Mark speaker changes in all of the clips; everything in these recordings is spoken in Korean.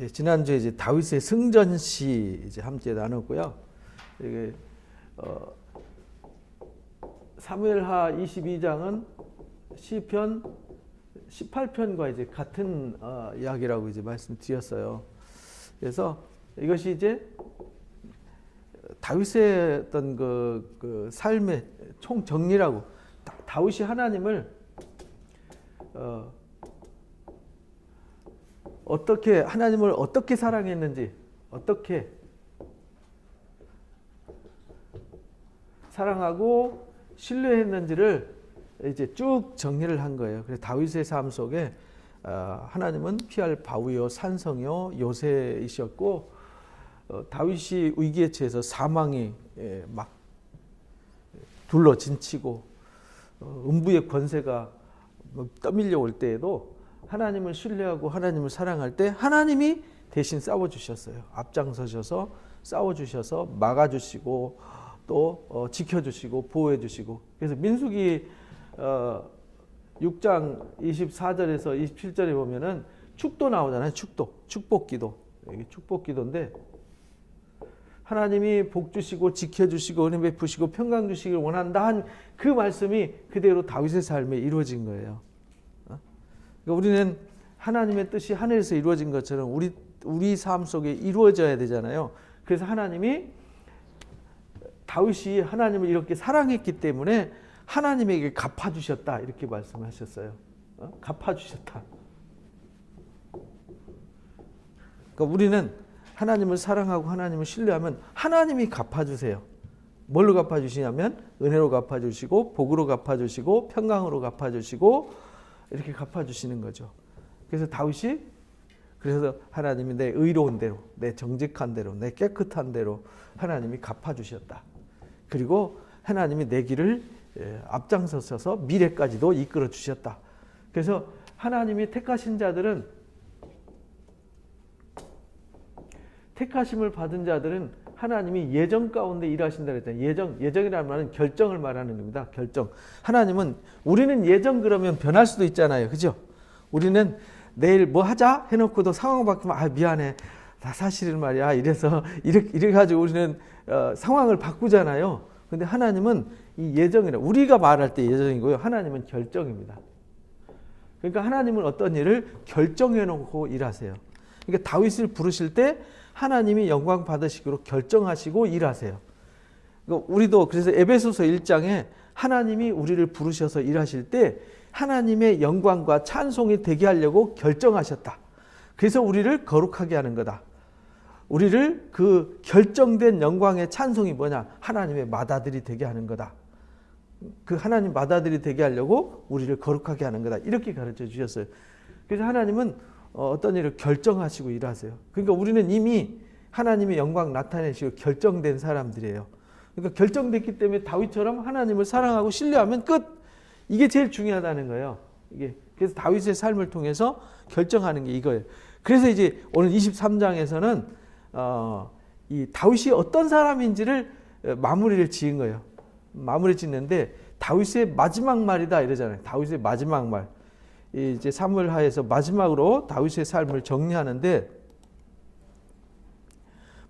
Speaker 1: 이제 지난주에 이제 다윗의 승전시 이제 함께 나눴고요. 이게 사무엘하 22장은 시편 18편과 이제 같은 이야기라고 이제 말씀드렸어요. 그래서 이것이 이제 다윗의 어떤 그 삶의 총 정리라고, 다윗이 하나님을 하나님을 어떻게 사랑했는지, 어떻게 사랑하고 신뢰했는지를 이제 쭉 정리를 한 거예요. 그래서 다윗의 삶 속에 하나님은 피할 바위요 산성이요 요새이셨고, 다윗이 위기에 처해서 사망이 막 둘러 진치고 음부의 권세가 떠밀려 올 때에도 하나님을 신뢰하고 하나님을 사랑할 때 하나님이 대신 싸워주셨어요. 앞장서셔서 싸워주셔서 막아주시고 또 지켜주시고 보호해주시고. 그래서 민수기 6장 24절에서 27절에 보면은 축도 나오잖아요. 축복기도. 이게 축복기도인데, 하나님이 복 주시고 지켜주시고 은혜 베푸시고 평강 주시길 원한다 한 그 말씀이 그대로 다윗의 삶에 이루어진 거예요. 그러니까 우리는 하나님의 뜻이 하늘에서 이루어진 것처럼 우리 삶 속에 이루어져야 되잖아요. 그래서 다윗이 하나님을 이렇게 사랑했기 때문에 하나님에게 갚아주셨다, 이렇게 말씀하셨어요. 갚아주셨다. 그러니까 우리는 하나님을 사랑하고 하나님을 신뢰하면 하나님이 갚아주세요. 뭘로 갚아주시냐면 은혜로 갚아주시고 복으로 갚아주시고 평강으로 갚아주시고 이렇게 갚아주시는 거죠. 그래서 다윗이 하나님이 내 의로운 대로, 내 정직한 대로, 내 깨끗한 대로 하나님이 갚아주셨다. 그리고 하나님이 내 길을 앞장서셔서 미래까지도 이끌어 주셨다. 그래서 하나님이 택하신 자들은, 택하심을 받은 자들은 하나님이 예정 가운데 일하신다 그랬잖아요. 예정이라는 말은 결정을 말하는 겁니다. 결정. 하나님은, 우리는 예정 그러면 변할 수도 있잖아요. 그죠? 우리는 내일 뭐 하자 해놓고도 상황 바뀌면 미안해. 나 사실은 말이야. 이래 가지고 우리는 상황을 바꾸잖아요. 근데 하나님은 이 예정이라, 우리가 말할 때 예정이고요. 하나님은 결정입니다. 그러니까 하나님은 어떤 일을 결정해 놓고 일하세요. 그러니까 다윗을 부르실 때 하나님이 영광 받으시기로 결정하시고 일하세요. 그러니까 우리도 그래서 에베소서 1장에 하나님이 우리를 부르셔서 일하실 때 하나님의 영광과 찬송이 되게 하려고 결정하셨다. 그래서 우리를 거룩하게 하는 거다. 우리를 그 결정된 영광의 찬송이 뭐냐? 하나님의 맏아들이 되게 하는 거다. 그 하나님 맏아들이 되게 하려고 우리를 거룩하게 하는 거다. 이렇게 가르쳐 주셨어요. 그래서 하나님은 어떤 일을 결정하시고 일하세요. 그러니까 우리는 이미 하나님의 영광 나타내시고 결정된 사람들이에요. 그러니까 결정됐기 때문에 다윗처럼 하나님을 사랑하고 신뢰하면 끝. 이게 제일 중요하다는 거예요. 그래서 다윗의 삶을 통해서 결정하는 게 이거예요. 그래서 이제 오늘 23장에서는 이 다윗이 어떤 사람인지를 마무리를 지은 거예요. 마무리 짓는데 다윗의 마지막 말이다 이러잖아요. 다윗의 마지막 말. 이제 사무엘하에서 마지막으로 다윗의 삶을 정리하는데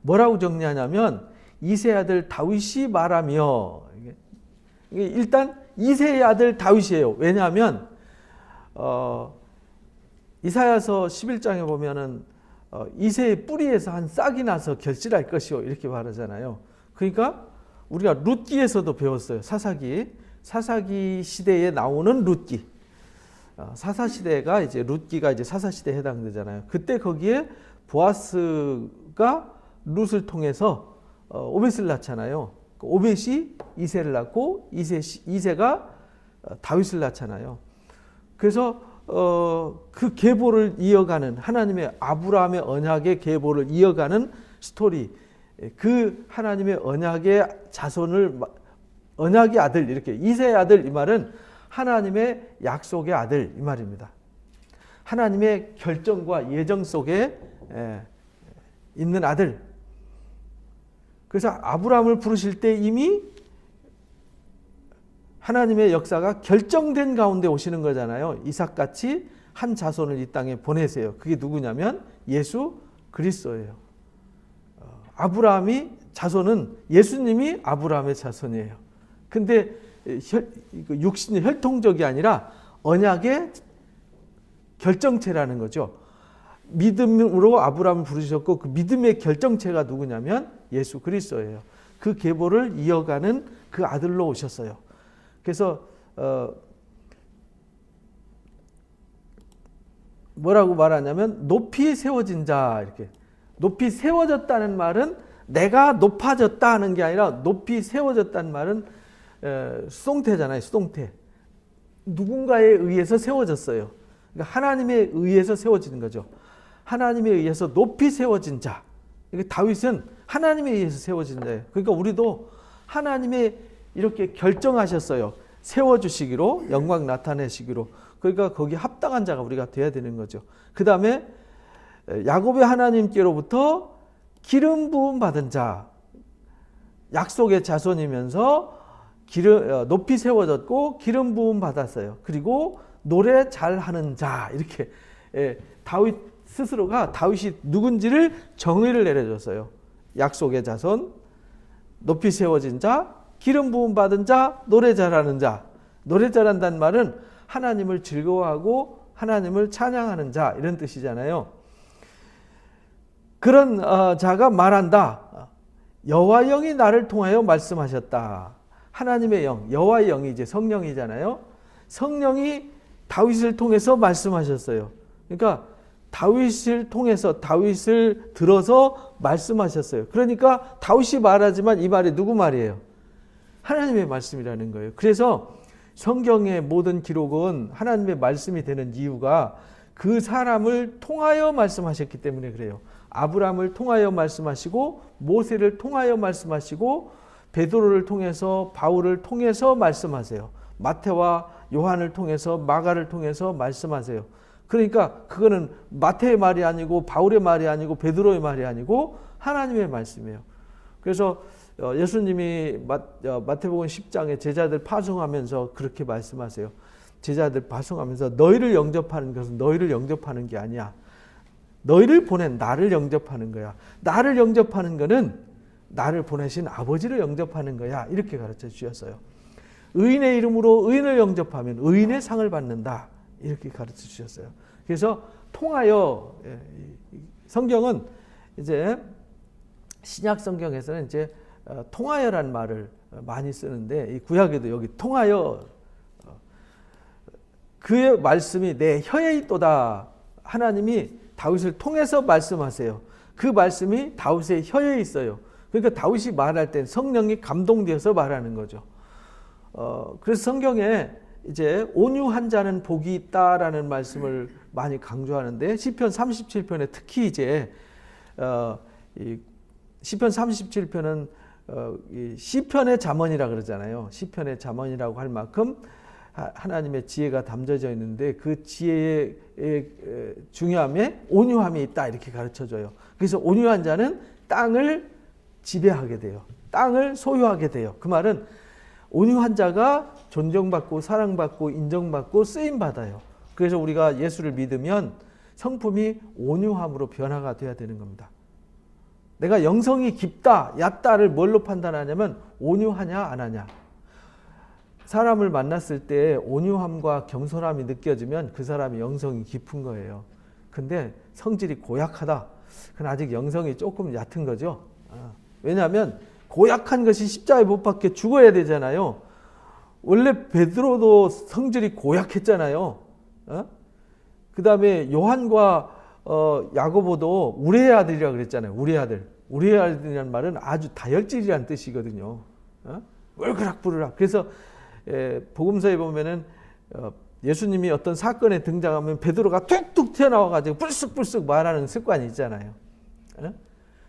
Speaker 1: 뭐라고 정리하냐면 이새의 아들 다윗이 말하며, 일단 이새의 아들 다윗이에요. 왜냐하면 이사야서 11장에 보면은 이새의 뿌리에서 한 싹이 나서 결실할 것이요 이렇게 말하잖아요. 그러니까 우리가 룻기에서도 배웠어요. 사사기 시대에 나오는 룻기. 사사시대가 이제 룻기가 이제 사사시대에 해당되잖아요. 그때 거기에 보아스가 룻을 통해서 오벳을 낳잖아요. 오벳이 이새를 낳고 이새가 다윗을 낳잖아요. 그래서 그 계보를 이어가는, 하나님의 아브라함의 언약의 계보를 이어가는 스토리, 그 하나님의 언약의 자손을, 언약의 아들, 이렇게 이새의 아들, 이 말은 하나님의 약속의 아들, 이 말입니다. 하나님의 결정과 예정 속에 있는 아들. 그래서 아브라함을 부르실 때 이미 하나님의 역사가 결정된 가운데 오시는 거잖아요. 이삭같이 한 자손을 이 땅에 보내세요. 그게 누구냐면 예수 그리스도예요. 아브라함이 자손은 예수님이 아브라함의 자손이에요. 근데 육신의 혈통적이 아니라 언약의 결정체라는 거죠. 믿음으로 아브라함을 부르셨고 그 믿음의 결정체가 누구냐면 예수 그리스도예요. 그 계보를 이어가는 그 아들로 오셨어요. 그래서 뭐라고 말하냐면 높이 세워진 자, 이렇게 높이 세워졌다는 말은 내가 높아졌다 하는 게 아니라 높이 세워졌다는 말은 수동태잖아요. 수동태. 누군가에 의해서 세워졌어요. 그러니까 하나님에 의해서 세워지는 거죠. 하나님에 의해서 높이 세워진 자. 다윗은 하나님에 의해서 세워진 자예요. 그러니까 우리도 하나님의 이렇게 결정하셨어요. 세워주시기로, 영광 나타내시기로. 그러니까 거기 합당한 자가 우리가 돼야 되는 거죠. 그 다음에 야곱의 하나님께로부터 기름 부음 받은 자, 약속의 자손이면서 높이 세워졌고 기름 부음 받았어요. 그리고 노래 잘하는 자, 이렇게 다윗 스스로가 다윗이 누군지를 정의를 내려줬어요. 약속의 자손, 높이 세워진 자, 기름 부음 받은 자, 노래 잘하는 자. 노래 잘한다는 말은 하나님을 즐거워하고 하나님을 찬양하는 자, 이런 뜻이잖아요. 그런 자가 말한다. 여호와 영이 나를 통하여 말씀하셨다. 하나님의 영, 여호와의 영이 이제 성령이잖아요. 성령이 다윗을 통해서 말씀하셨어요. 그러니까 다윗을 통해서, 다윗을 들어서 말씀하셨어요. 그러니까 다윗이 말하지만 이 말이 누구 말이에요? 하나님의 말씀이라는 거예요. 그래서 성경의 모든 기록은 하나님의 말씀이 되는 이유가 그 사람을 통하여 말씀하셨기 때문에 그래요. 아브라함을 통하여 말씀하시고 모세를 통하여 말씀하시고 베드로를 통해서 바울을 통해서 말씀하세요. 마태와 요한을 통해서 마가를 통해서 말씀하세요. 그러니까 그거는 마태의 말이 아니고 바울의 말이 아니고 베드로의 말이 아니고 하나님의 말씀이에요. 그래서 예수님이 마태복음 10장에 제자들 파송하면서 그렇게 말씀하세요. 제자들 파송하면서 너희를 영접하는 것은 너희를 영접하는 게 아니야. 너희를 보낸 나를 영접하는 거야. 나를 영접하는 거는 나를 보내신 아버지를 영접하는 거야. 이렇게 가르쳐 주셨어요. 의인의 이름으로 의인을 영접하면 의인의 상을 받는다. 이렇게 가르쳐 주셨어요. 그래서 통하여, 성경은 이제 신약 성경에서는 이제 통하여라는 말을 많이 쓰는데 이 구약에도 여기 통하여 그의 말씀이 내 혀에 있도다. 하나님이 다윗을 통해서 말씀하세요. 그 말씀이 다윗의 혀에 있어요. 그러니까 다윗이 말할 땐 성령이 감동되어서 말하는 거죠. 그래서 성경에 이제 온유한 자는 복이 있다라는 말씀을 많이 강조하는데 시편 37편에 특히 이제 시편 37편은 시편의 잠언이라 그러잖아요. 시편의 잠언이라고 할 만큼 하나님의 지혜가 담겨져 있는데 그 지혜의 중요함에 온유함이 있다 이렇게 가르쳐줘요. 그래서 온유한 자는 땅을 지배하게 돼요. 땅을 소유하게 돼요. 그 말은 온유한 자가 존경받고 사랑받고 인정받고 쓰임받아요. 그래서 우리가 예수를 믿으면 성품이 온유함으로 변화가 돼야 되는 겁니다. 내가 영성이 깊다, 얕다를 뭘로 판단하냐면 온유하냐 안 하냐. 사람을 만났을 때 온유함과 겸손함이 느껴지면 그 사람이 영성이 깊은 거예요. 근데 성질이 고약하다. 그건 아직 영성이 조금 얕은 거죠. 왜냐하면 고약한 것이 십자가에 못 박혀 죽어야 되잖아요. 원래 베드로도 성질이 고약했잖아요. 그 다음에 요한과 야고보도 우리의 아들이라고 그랬잖아요. 우리의 아들. 우리의 아들이라는 말은 아주 다혈질이라는 뜻이거든요. 월그락 부르락. 그래서 복음서에 보면은 예수님이 어떤 사건에 등장하면 베드로가 툭툭 튀어나와가지고 불쑥불쑥 말하는 습관이 있잖아요.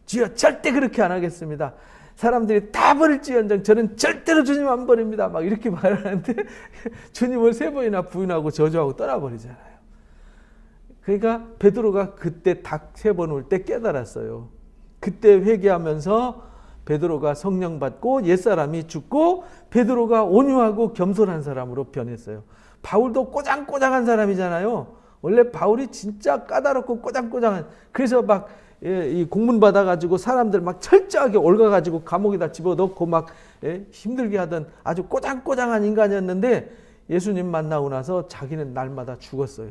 Speaker 1: 주여 절대 그렇게 안 하겠습니다. 사람들이 다 버릴지언정 저는 절대로 주님 안 버립니다. 막 이렇게 말하는데 주님을 3번이나 부인하고 저주하고 떠나버리잖아요. 그러니까 베드로가 그때 닭 3번 올 때 깨달았어요. 그때 회개하면서 베드로가 성령 받고 옛사람이 죽고 베드로가 온유하고 겸손한 사람으로 변했어요. 바울도 꼬장꼬장한 사람이잖아요. 원래 바울이 진짜 까다롭고 꼬장꼬장한, 그래서 막 이 공문 받아가지고 사람들 막 철저하게 얽어가지고 감옥에다 집어넣고 막 힘들게 하던 아주 꼬장꼬장한 인간이었는데 예수님 만나고 나서 자기는 날마다 죽었어요.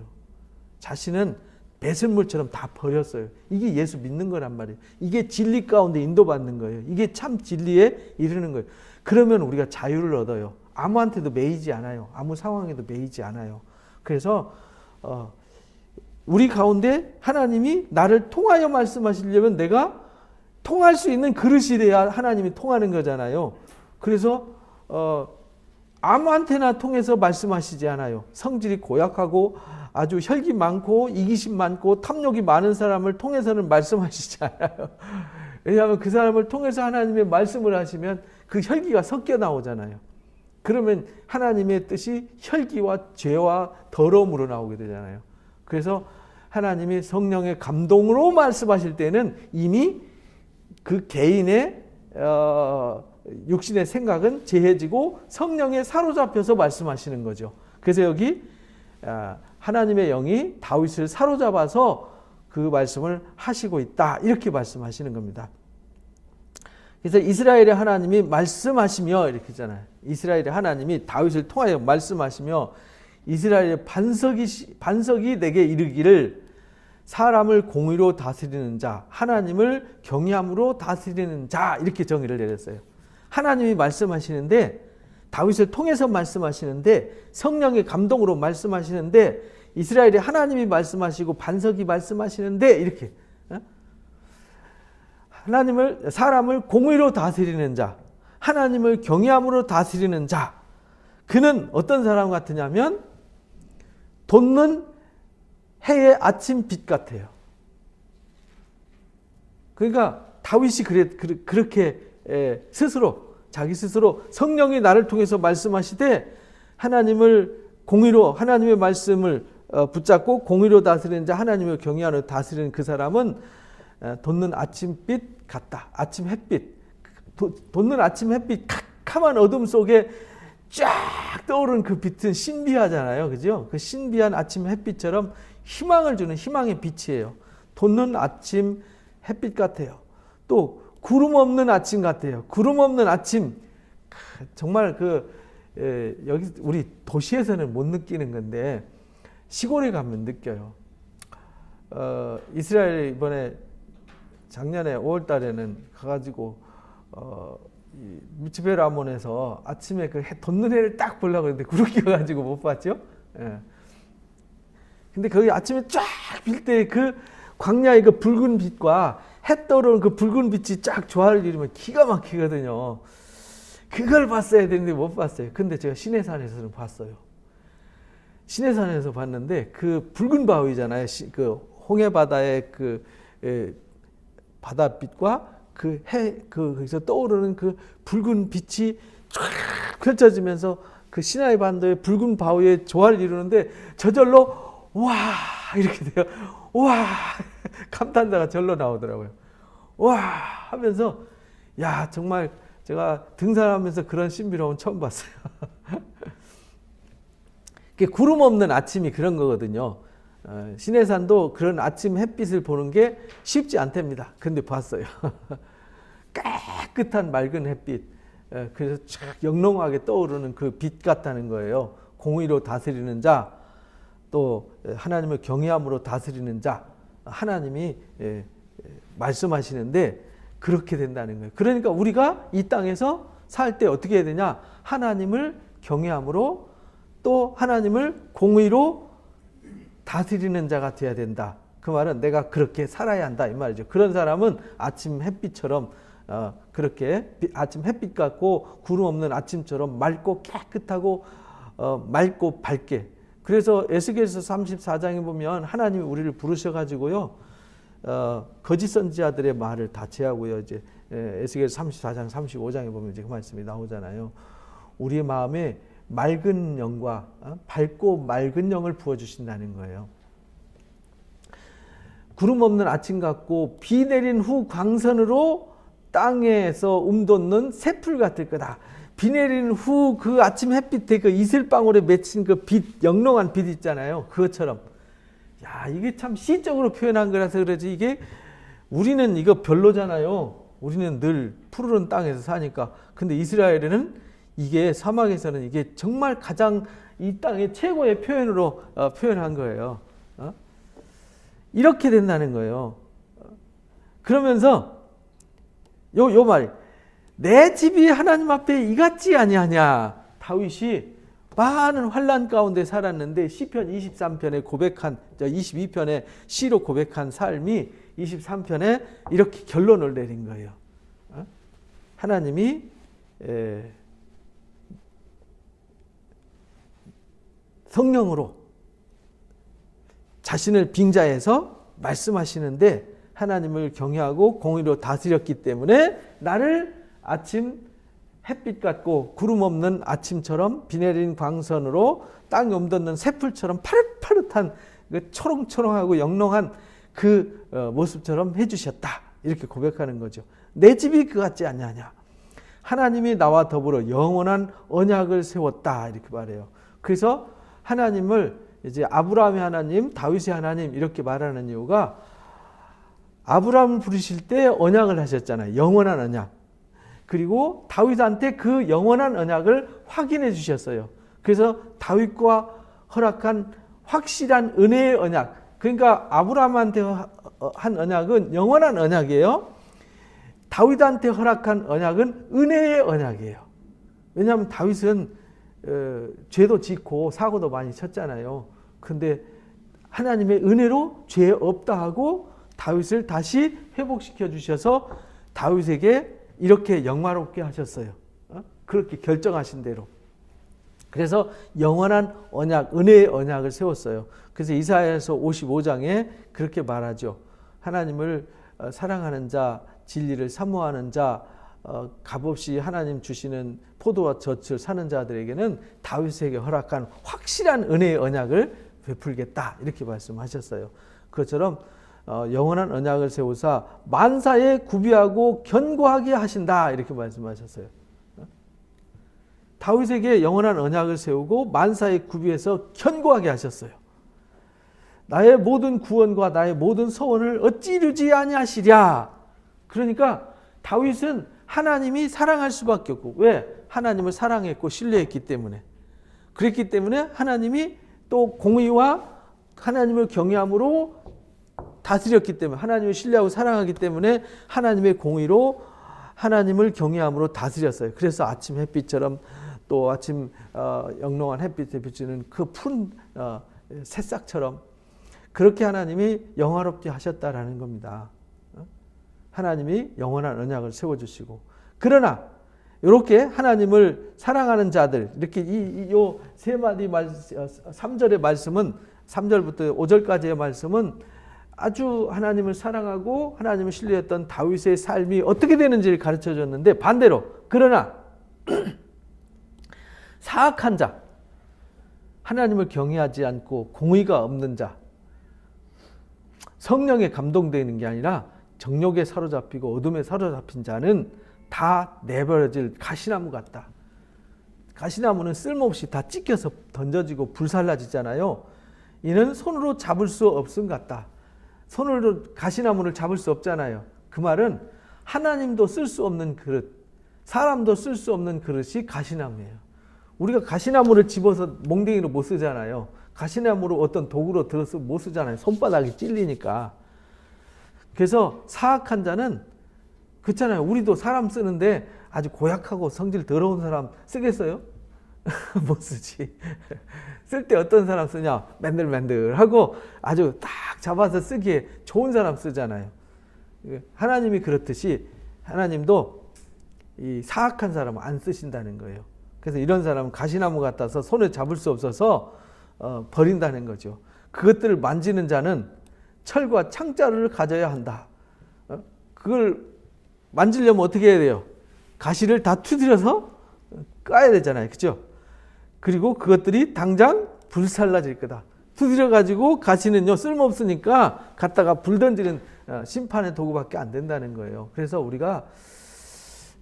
Speaker 1: 자신은 배설물처럼 다 버렸어요. 이게 예수 믿는 거란 말이에요. 이게 진리 가운데 인도받는 거예요. 이게 참 진리에 이르는 거예요. 그러면 우리가 자유를 얻어요. 아무한테도 매이지 않아요. 아무 상황에도 매이지 않아요. 그래서 우리 가운데 하나님이 나를 통하여 말씀하시려면 내가 통할 수 있는 그릇이 돼야 하나님이 통하는 거잖아요. 그래서 아무한테나 통해서 말씀하시지 않아요. 성질이 고약하고 아주 혈기 많고 이기심 많고 탐욕이 많은 사람을 통해서는 말씀하시지 않아요. 왜냐하면 그 사람을 통해서 하나님의 말씀을 하시면 그 혈기가 섞여 나오잖아요. 그러면 하나님의 뜻이 혈기와 죄와 더러움으로 나오게 되잖아요. 그래서 하나님이 성령의 감동으로 말씀하실 때는 이미 그 개인의 육신의 생각은 제해지고 성령에 사로잡혀서 말씀하시는 거죠. 그래서 여기 하나님의 영이 다윗을 사로잡아서 그 말씀을 하시고 있다. 이렇게 말씀하시는 겁니다. 그래서 이스라엘의 하나님이 말씀하시며 이렇게 있잖아요. 이스라엘의 하나님이 다윗을 통하여 말씀하시며 이스라엘의 반석이 내게 이르기를 사람을 공의로 다스리는 자, 하나님을 경외함으로 다스리는 자, 이렇게 정의를 내렸어요. 하나님이 말씀하시는데 다윗을 통해서 말씀하시는데 성령의 감동으로 말씀하시는데 이스라엘의 하나님이 말씀하시고 반석이 말씀하시는데 이렇게 사람을 공의로 다스리는 자, 하나님을 경외함으로 다스리는 자, 그는 어떤 사람 같으냐면 돋는 해의 아침 빛 같아요. 그러니까 다윗이 그렇게 자기 스스로 성령이 나를 통해서 말씀하시되 하나님의 말씀을 붙잡고 공의로 다스리는 자, 하나님을 경외하는 다스리는 그 사람은 돋는 아침빛 같다. 아침 햇빛. 돋는 아침 햇빛, 캄캄한 어둠 속에 쫙 떠오르는 그 빛은 신비하잖아요. 그죠? 그 신비한 아침 햇빛처럼 희망을 주는 희망의 빛이에요. 돋는 아침 햇빛 같아요. 또 구름 없는 아침 같아요. 구름 없는 아침. 정말 여기 우리 도시에서는 못 느끼는 건데 시골에 가면 느껴요. 이스라엘 이번에 작년에 5월 달에는 가가지고 미츠베 라몬에서 아침에 그 돋는 해를 딱 보려고 했는데 구름 껴가지고 못 봤죠. 예. 근데 거기 아침에 쫙 빌 때 그 광야의 그 붉은 빛과 해 떠오르는 그 붉은 빛이 쫙 조화를 이루면 기가 막히거든요. 그걸 봤어야 되는데 못 봤어요. 근데 제가 시내산에서는 봤어요. 시내산에서 봤는데 그 붉은 바위잖아요. 그 홍해 바다의 바닷빛과 거기서 떠오르는 그 붉은 빛이 쫙 펼쳐지면서 그 시나이 반도의 붉은 바위에 조화를 이루는데 저절로 와 이렇게 돼요. 와 감탄사가 절로 나오더라고요. 와 하면서 야 정말 제가 등산하면서 그런 신비로움 처음 봤어요. 구름 없는 아침이 그런 거거든요. 시내산도 그런 아침 햇빛을 보는 게 쉽지 않답니다. 근데 봤어요. 깨끗한 맑은 햇빛. 그래서 쫙 영롱하게 떠오르는 그 빛 같다는 거예요. 공의로 다스리는 자, 또 하나님을 경외함으로 다스리는 자, 하나님이 말씀하시는데 그렇게 된다는 거예요. 그러니까 우리가 이 땅에서 살 때 어떻게 해야 되냐? 하나님을 경외함으로 또 하나님을 공의로 다스리는 자가 되어야 된다. 그 말은 내가 그렇게 살아야 한다 이 말이죠. 그런 사람은 아침 햇빛처럼 그렇게 아침 햇빛 같고 구름 없는 아침처럼 맑고 깨끗하고 맑고 밝게. 그래서 에스겔서 34장에 보면 하나님이 우리를 부르셔가지고요 거짓 선지자들의 말을 다 제하고요. 이제 에스겔 34장 35장에 보면 이제 그 말씀이 나오잖아요. 우리의 마음에 맑은 영과 밝고 맑은 영을 부어주신다는 거예요. 구름 없는 아침 같고 비 내린 후 광선으로 땅에서 움돋는 새풀 같을 거다. 비 내린 후 그 아침 햇빛에 그 이슬방울에 맺힌 그 빛, 영롱한 빛 있잖아요. 그것처럼. 야, 이게 참 시적으로 표현한 거라서 그러지 이게 우리는 이거 별로잖아요. 우리는 늘 푸르른 땅에서 사니까. 근데 이스라엘에는 이게 사막에서는 이게 정말 가장 이 땅의 최고의 표현으로 표현한 거예요. 이렇게 된다는 거예요. 그러면서 요 말, 내 집이 하나님 앞에 이같지 아니하냐. 다윗이 많은 환난 가운데 살았는데 시편 23편에 고백한 22편에 시로 고백한 삶이 23편에 이렇게 결론을 내린 거예요. 하나님이 성령으로 자신을 빙자해서 말씀하시는데 하나님을 경외하고 공의로 다스렸기 때문에 나를 아침 햇빛 같고 구름 없는 아침처럼 비 내린 광선으로 땅이 엄덮는 새풀처럼 파릇파릇한 그 초롱초롱하고 영롱한 그 모습처럼 해주셨다. 이렇게 고백하는 거죠. 내 집이 그 같지 않냐냐. 하나님이 나와 더불어 영원한 언약을 세웠다. 이렇게 말해요. 그래서 하나님을 이제 아브라함의 하나님, 다윗의 하나님 이렇게 말하는 이유가 아브라함을 부르실 때 언약을 하셨잖아요. 영원한 언약. 그리고 다윗한테 그 영원한 언약을 확인해 주셨어요. 그래서 다윗과 허락한 확실한 은혜의 언약. 그러니까 아브라함한테 한 언약은 영원한 언약이에요. 다윗한테 허락한 언약은 은혜의 언약이에요. 왜냐하면 다윗은 죄도 짓고 사고도 많이 쳤잖아요. 근데 하나님의 은혜로 죄 없다 하고 다윗을 다시 회복시켜 주셔서 다윗에게 이렇게 영화롭게 하셨어요. 그렇게 결정하신 대로. 그래서 영원한 언약, 은혜의 언약을 세웠어요. 그래서 이사야서 55장에 그렇게 말하죠. 하나님을 사랑하는 자, 진리를 사모하는 자, 값없이 하나님 주시는 포도와 젖을 사는 자들에게는 다윗에게 허락한 확실한 은혜의 언약을 베풀겠다. 이렇게 말씀하셨어요. 그것처럼 영원한 언약을 세우사 만사에 구비하고 견고하게 하신다. 이렇게 말씀하셨어요. 다윗에게 영원한 언약을 세우고 만사에 구비해서 견고하게 하셨어요. 나의 모든 구원과 나의 모든 소원을 어찌 이루지 아니하시랴. 그러니까 다윗은 하나님이 사랑할 수밖에 없고, 왜? 하나님을 사랑했고 신뢰했기 때문에. 그랬기 때문에 하나님이 또 공의와 하나님을 경외함으로 다스렸기 때문에, 하나님을 신뢰하고 사랑하기 때문에 하나님의 공의로 하나님을 경외함으로 다스렸어요. 그래서 아침 햇빛처럼 또 아침 영롱한 햇빛에 비추는 그 푸른 새싹처럼 그렇게 하나님이 영화롭게 하셨다라는 겁니다. 하나님이 영원한 언약을 세워주시고, 그러나 이렇게 하나님을 사랑하는 자들, 이렇게 이 세 마디 3절의 말씀은, 3절부터 5절까지의 말씀은 아주 하나님을 사랑하고 하나님을 신뢰했던 다윗의 삶이 어떻게 되는지를 가르쳐 줬는데, 반대로 그러나 사악한 자, 하나님을 경외하지 않고 공의가 없는 자, 성령에 감동되는 게 아니라 정욕에 사로잡히고 어둠에 사로잡힌 자는 다 내버려질 가시나무 같다. 가시나무는 쓸모없이 다 찢겨서 던져지고 불살라지잖아요. 이는 손으로 잡을 수 없음 같다. 손으로 가시나무를 잡을 수 없잖아요. 그 말은 하나님도 쓸 수 없는 그릇, 사람도 쓸 수 없는 그릇이 가시나무예요. 우리가 가시나무를 집어서 몽댕이로 못 쓰잖아요. 가시나무로 어떤 도구로 들어서 못 쓰잖아요. 손바닥이 찔리니까. 그래서 사악한 자는 그렇잖아요. 우리도 사람 쓰는데 아주 고약하고 성질 더러운 사람 쓰겠어요? 못 쓰지. 쓸 때 어떤 사람 쓰냐? 맨들맨들하고 아주 딱 잡아서 쓰기에 좋은 사람 쓰잖아요. 하나님이 그렇듯이 하나님도 이 사악한 사람은 안 쓰신다는 거예요. 그래서 이런 사람은 가시나무 같아서 손에 잡을 수 없어서 버린다는 거죠. 그것들을 만지는 자는 철과 창자루를 가져야 한다. 그걸 만지려면 어떻게 해야 돼요? 가시를 다 두드려서 까야 되잖아요. 그죠? 그리고 그것들이 당장 불살라질 거다. 두드려가지고 가시는요, 쓸모없으니까 갖다가 불 던지는 심판의 도구밖에 안 된다는 거예요. 그래서 우리가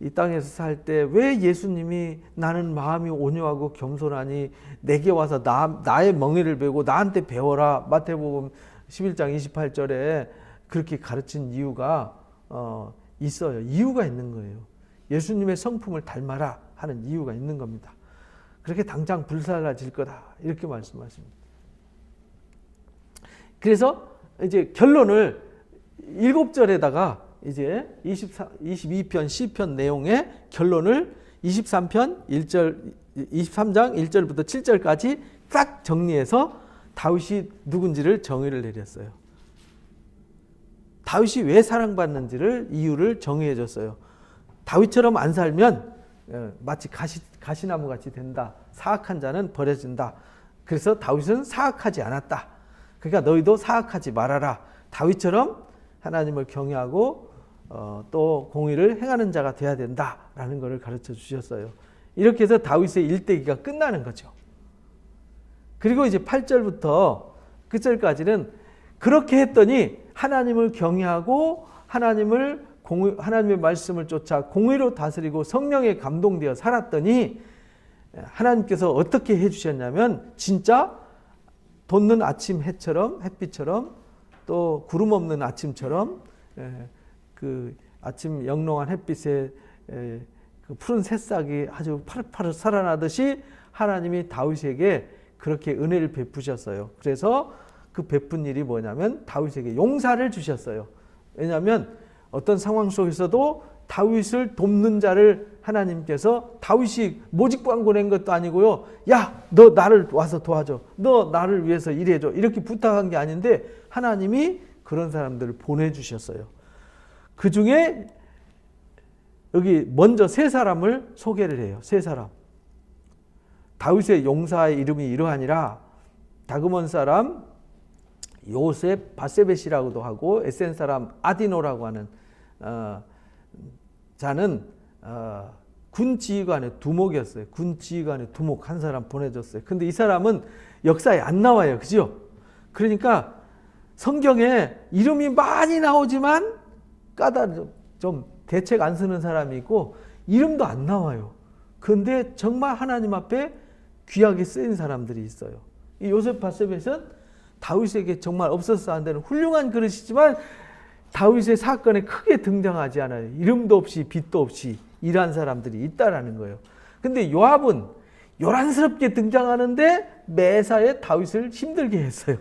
Speaker 1: 이 땅에서 살 때 왜 예수님이 나는 마음이 온유하고 겸손하니 내게 와서 나의 멍에를 베고 나한테 배워라. 마태복음 11장 28절에 그렇게 가르친 이유가 있어요. 이유가 있는 거예요. 예수님의 성품을 닮아라 하는 이유가 있는 겁니다. 그렇게 당장 불살라질 거다 이렇게 말씀하십니다. 그래서 이제 결론을 7절에다가 이제 22편 시편 내용의 결론을 23장 1절부터 7절까지 딱 정리해서 다윗이 누군지를 정의를 내렸어요. 다윗이 왜 사랑받는지를 이유를 정의해 줬어요. 다윗처럼 안 살면 마치 가시나무 같이 된다. 사악한 자는 버려진다. 그래서 다윗은 사악하지 않았다. 그러니까 너희도 사악하지 말아라. 다윗처럼 하나님을 경외하고 또 공의를 행하는 자가 돼야 된다라는 것을 가르쳐 주셨어요. 이렇게 해서 다윗의 일대기가 끝나는 거죠. 그리고 이제 8절부터 끝절까지는 그렇게 했더니 하나님을 경외하고 하나님의 말씀을 쫓아 공의로 다스리고 성령에 감동되어 살았더니 하나님께서 어떻게 해주셨냐면 진짜 돋는 아침 해처럼 햇빛처럼 또 구름 없는 아침처럼 그 아침 영롱한 햇빛에 그 푸른 새싹이 아주 파릇파릇 살아나듯이 하나님이 다윗에게 그렇게 은혜를 베푸셨어요. 그래서 그 베푼 일이 뭐냐면 다윗에게 용사를 주셨어요. 왜냐하면 어떤 상황 속에서도 다윗을 돕는 자를 하나님께서 다윗이 모직광고 낸 것도 아니고요. 야, 너 나를 와서 도와줘. 너 나를 위해서 일해줘. 이렇게 부탁한 게 아닌데 하나님이 그런 사람들을 보내주셨어요. 그 중에 여기 먼저 세 사람을 소개를 해요. 세 사람. 다윗의 용사의 이름이 이러하니라. 다그몬 사람 요셉 바세벳이라고도 하고 에센 사람 아디노라고 하는 자는 군 지휘관의 두목이었어요. 군 지휘관의 두목 한 사람 보내줬어요. 근데 이 사람은 역사에 안 나와요. 그죠? 그러니까 성경에 이름이 많이 나오지만 좀 대책 안 쓰는 사람이 있고 이름도 안 나와요. 그런데 정말 하나님 앞에 귀하게 쓰인 사람들이 있어요. 이 요셉 바세벳은 다윗에게 정말 없어서 안 되는 훌륭한 그릇이지만 다윗의 사건에 크게 등장하지 않아요. 이름도 없이 빛도 없이 일한 사람들이 있다라는 거예요. 근데 요압은 요란스럽게 등장하는데 매사에 다윗을 힘들게 했어요.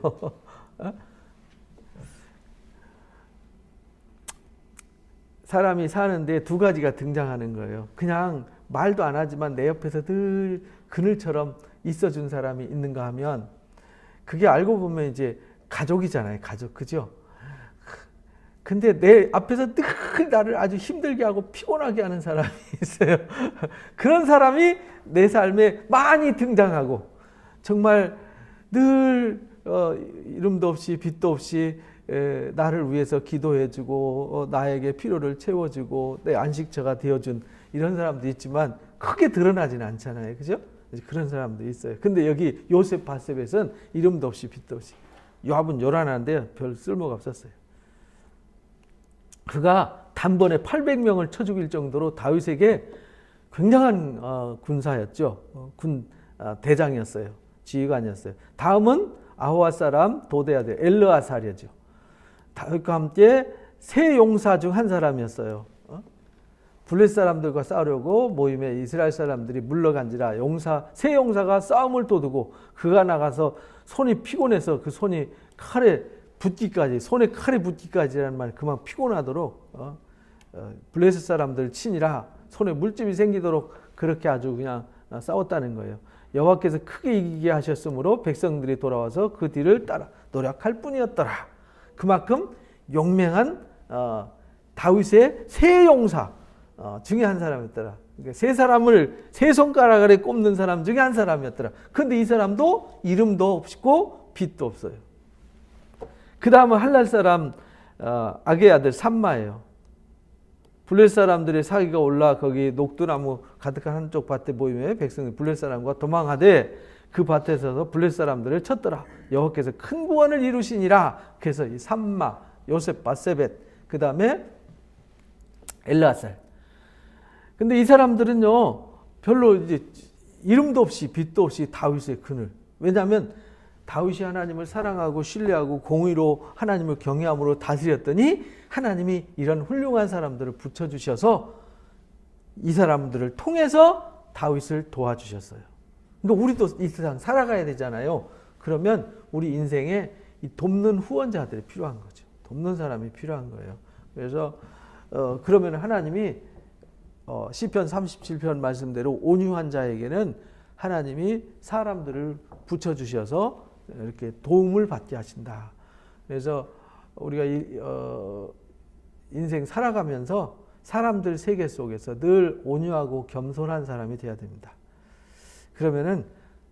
Speaker 1: 사람이 사는데 두 가지가 등장하는 거예요. 그냥 말도 안 하지만 내 옆에서 늘 그늘처럼 있어준 사람이 있는가 하면 그게 알고 보면 이제 가족이잖아요. 가족. 그죠? 근데 내 앞에서 늘 나를 아주 힘들게 하고 피곤하게 하는 사람이 있어요. 그런 사람이 내 삶에 많이 등장하고 정말 늘 이름도 없이 빛도 없이 나를 위해서 기도해주고 나에게 필요를 채워주고 내 안식처가 되어준 이런 사람도 있지만 크게 드러나지는 않잖아요. 그죠? 그런 사람도 있어요. 근데 여기 요셉 바세벳은 이름도 없이 빛도 없이 요압은 요란한데 별 쓸모가 없었어요. 그가 단번에 800명을 쳐 죽일 정도로 다윗에게 굉장한 군사였죠. 군 대장이었어요. 지휘관이었어요. 다음은 아호와 사람 도대아들 엘르아살이죠. 다윗과 함께 세 용사 중 한 사람이었어요. 블레셋 사람들과 싸우려고 모임에 이스라엘 사람들이 물러간지라 세 용사가 싸움을 도두고 그가 나가서 손이 피곤해서 그 손이 칼에 붙기까지 손에 칼에 붙기까지라는 말 그만 피곤하도록 블레셋 사람들 치니라 손에 물집이 생기도록 그렇게 아주 그냥 싸웠다는 거예요. 여호와께서 크게 이기게 하셨으므로 백성들이 돌아와서 그 뒤를 따라 노력할 뿐이었더라. 그만큼 용맹한 다윗의 세 용사 중에 한 사람이었더라. 그러니까 세 사람을 세 손가락에 꼽는 사람 중에 한 사람이었더라. 그런데 이 사람도 이름도 없고 빛도 없어요. 그 다음은 할랄 사람 악의 아들 삼마예요. 블레셋 사람들의 사기가 올라 거기 녹두나무 가득한 한쪽 밭에 모임에 백성이 블레셋 사람과 도망하되 그 밭에서 블레셋 사람들을 쳤더라. 여호와께서 큰 구원을 이루시니라. 그래서 이 삼마, 요셉, 바세벳, 그 다음에 엘르아살. 근데 이 사람들은요 별로 이제 이름도 없이 빛도 없이 다윗의 그늘. 왜냐하면 다윗이 하나님을 사랑하고 신뢰하고 공의로 하나님을 경외함으로 다스렸더니 하나님이 이런 훌륭한 사람들을 붙여주셔서 이 사람들을 통해서 다윗을 도와주셨어요. 그러니까 우리도 이 세상 살아가야 되잖아요. 그러면 우리 인생에 이 돕는 후원자들이 필요한 거죠. 돕는 사람이 필요한 거예요. 그래서 그러면 하나님이 시편 37편 말씀대로 온유한 자에게는 하나님이 사람들을 붙여주셔서 이렇게 도움을 받게 하신다. 그래서 우리가 인생 살아가면서 사람들 세계 속에서 늘 온유하고 겸손한 사람이 되어야 됩니다. 그러면은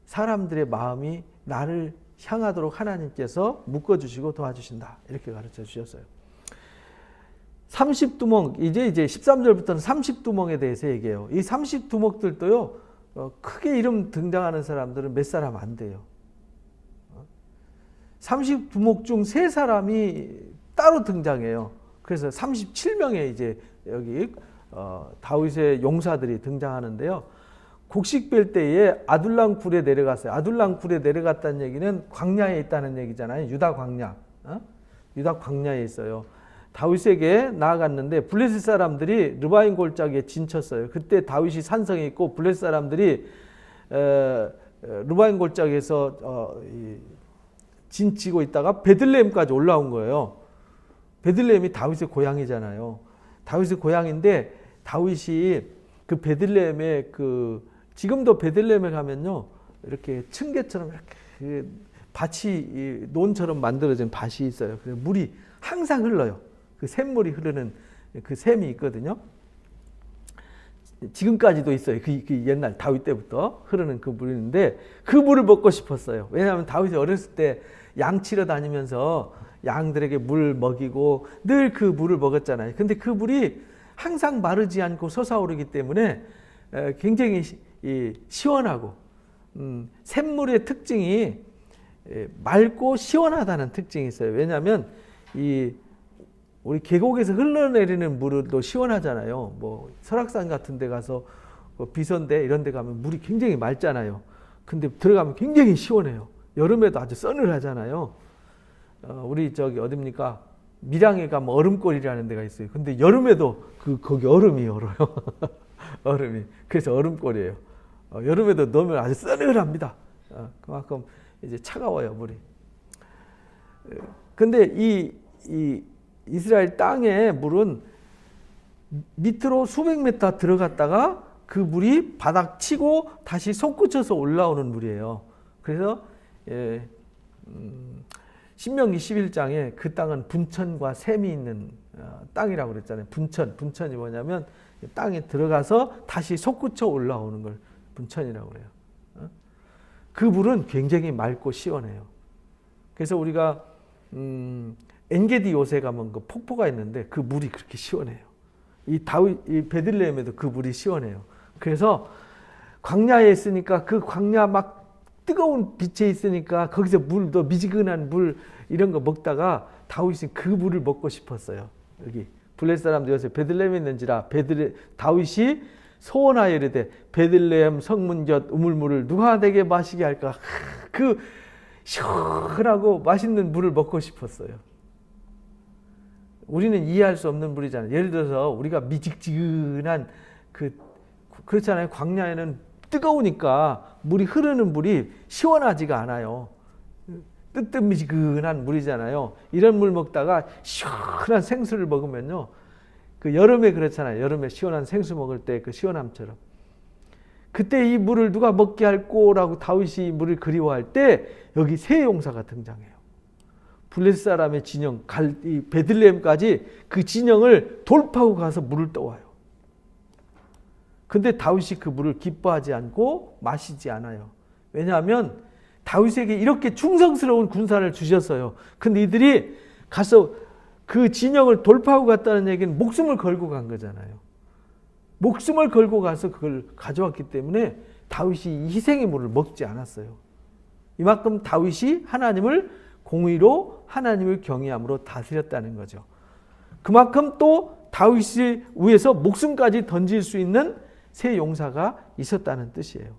Speaker 1: 사람들의 마음이 나를 향하도록 하나님께서 묶어주시고 도와주신다. 이렇게 가르쳐 주셨어요. 30두목, 이제 13절부터는 30두목에 대해서 얘기해요. 이 30두목들도요, 크게 이름 등장하는 사람들은 몇 사람 안 돼요. 30두목 중 3사람이 따로 등장해요. 그래서 37명의 이제 여기 다윗의 용사들이 등장하는데요. 곡식 뺄 때에 아둘람 굴에 내려갔어요. 아둘람 굴에 내려갔다는 얘기는 광야에 있다는 얘기잖아요. 유다 광야. 유다 광야에 있어요. 다윗에게 나아갔는데 블레셋 사람들이 르바임 골짜기에 진쳤어요. 그때 다윗이 산성에 있고 블레셋 사람들이 르바임 골짜기에서 진치고 있다가 베들레헴까지 올라온 거예요. 베들레헴이 다윗의 고향이잖아요. 다윗의 고향인데 다윗이 그 베들레헴에 지금도 베들레헴에 가면요, 이렇게 층계처럼 이렇게 밭이 논처럼 만들어진 밭이 있어요. 그래서 물이 항상 흘러요. 그 샘물이 흐르는 그 샘이 있거든요. 지금까지도 있어요. 그 옛날 다윗 때부터 흐르는 그 물인데 그 물을 먹고 싶었어요. 왜냐하면 다윗이 어렸을 때 양 치러 다니면서 양들에게 물 먹이고 늘 그 물을 먹었잖아요. 근데 그 물이 항상 마르지 않고 솟아오르기 때문에 굉장히 시원하고 샘물의 특징이 맑고 시원하다는 특징이 있어요. 왜냐하면 우리 계곡에서 흘러내리는 물도 시원하잖아요. 뭐 설악산 같은 데 가서 비선대 이런 데 가면 물이 굉장히 맑잖아요. 근데 들어가면 굉장히 시원해요. 여름에도 아주 서늘하잖아요. 우리 어딥니까? 밀양에 가면 얼음골이라는 데가 있어요. 근데 여름에도 거기 얼음이 얼어요. 얼음이. 그래서 얼음골이에요. 여름에도 넣으면 아주 서늘합니다. 그만큼 이제 차가워요, 물이. 근데 이 이스라엘 땅의 물은 밑으로 수백 미터 들어갔다가 그 물이 바닥 치고 다시 솟구쳐서 올라오는 물이에요. 그래서 신명기 11장에 그 땅은 분천과 샘이 있는 땅이라고 그랬잖아요. 분천이 뭐냐면 땅에 들어가서 다시 솟구쳐 올라오는 걸 분천이라고 그래요. 그 물은 굉장히 맑고 시원해요. 그래서 우리가 엔게디 요새 가면 그 폭포가 있는데 그 물이 그렇게 시원해요. 이 베들레헴에도 그 물이 시원해요. 그래서 광야에 있으니까 그 광야 막 뜨거운 빛에 있으니까 거기서 물도 미지근한 물 이런 거 먹다가 다윗이 그 물을 먹고 싶었어요. 여기 블레셋 사람들 요새 베들레헴에 있는지라 다윗이 소원하여 이르되 베들레헴 성문 곁 우물물을 누가 내게 마시게 할까? 그 시원하고 맛있는 물을 먹고 싶었어요. 우리는 이해할 수 없는 물이잖아요. 예를 들어서 우리가 미지근한 그렇잖아요. 광야에는 뜨거우니까 흐르는 물이 시원하지가 않아요. 뜨뜻미지근한 물이잖아요. 이런 물 먹다가 시원한 생수를 먹으면요. 그 여름에 그렇잖아요. 여름에 시원한 생수 먹을 때 그 시원함처럼. 그때 이 물을 누가 먹게 할꼬라고 다윗이 물을 그리워할 때 여기 세 용사가 등장해요. 블레셋 사람의 진영, 이 베들레헴까지 그 진영을 돌파하고 가서 물을 떠와요. 근데 다윗이 그 물을 기뻐하지 않고 마시지 않아요. 왜냐하면 다윗에게 이렇게 충성스러운 군사를 주셨어요. 근데 이들이 가서 그 진영을 돌파하고 갔다는 얘기는 목숨을 걸고 간 거잖아요. 목숨을 걸고 가서 그걸 가져왔기 때문에 다윗이 희생의 물을 먹지 않았어요. 이만큼 다윗이 하나님을 공의로 하나님을 경외함으로 다스렸다는 거죠. 그만큼 또 다윗을 위해서 목숨까지 던질 수 있는 세 용사가 있었다는 뜻이에요.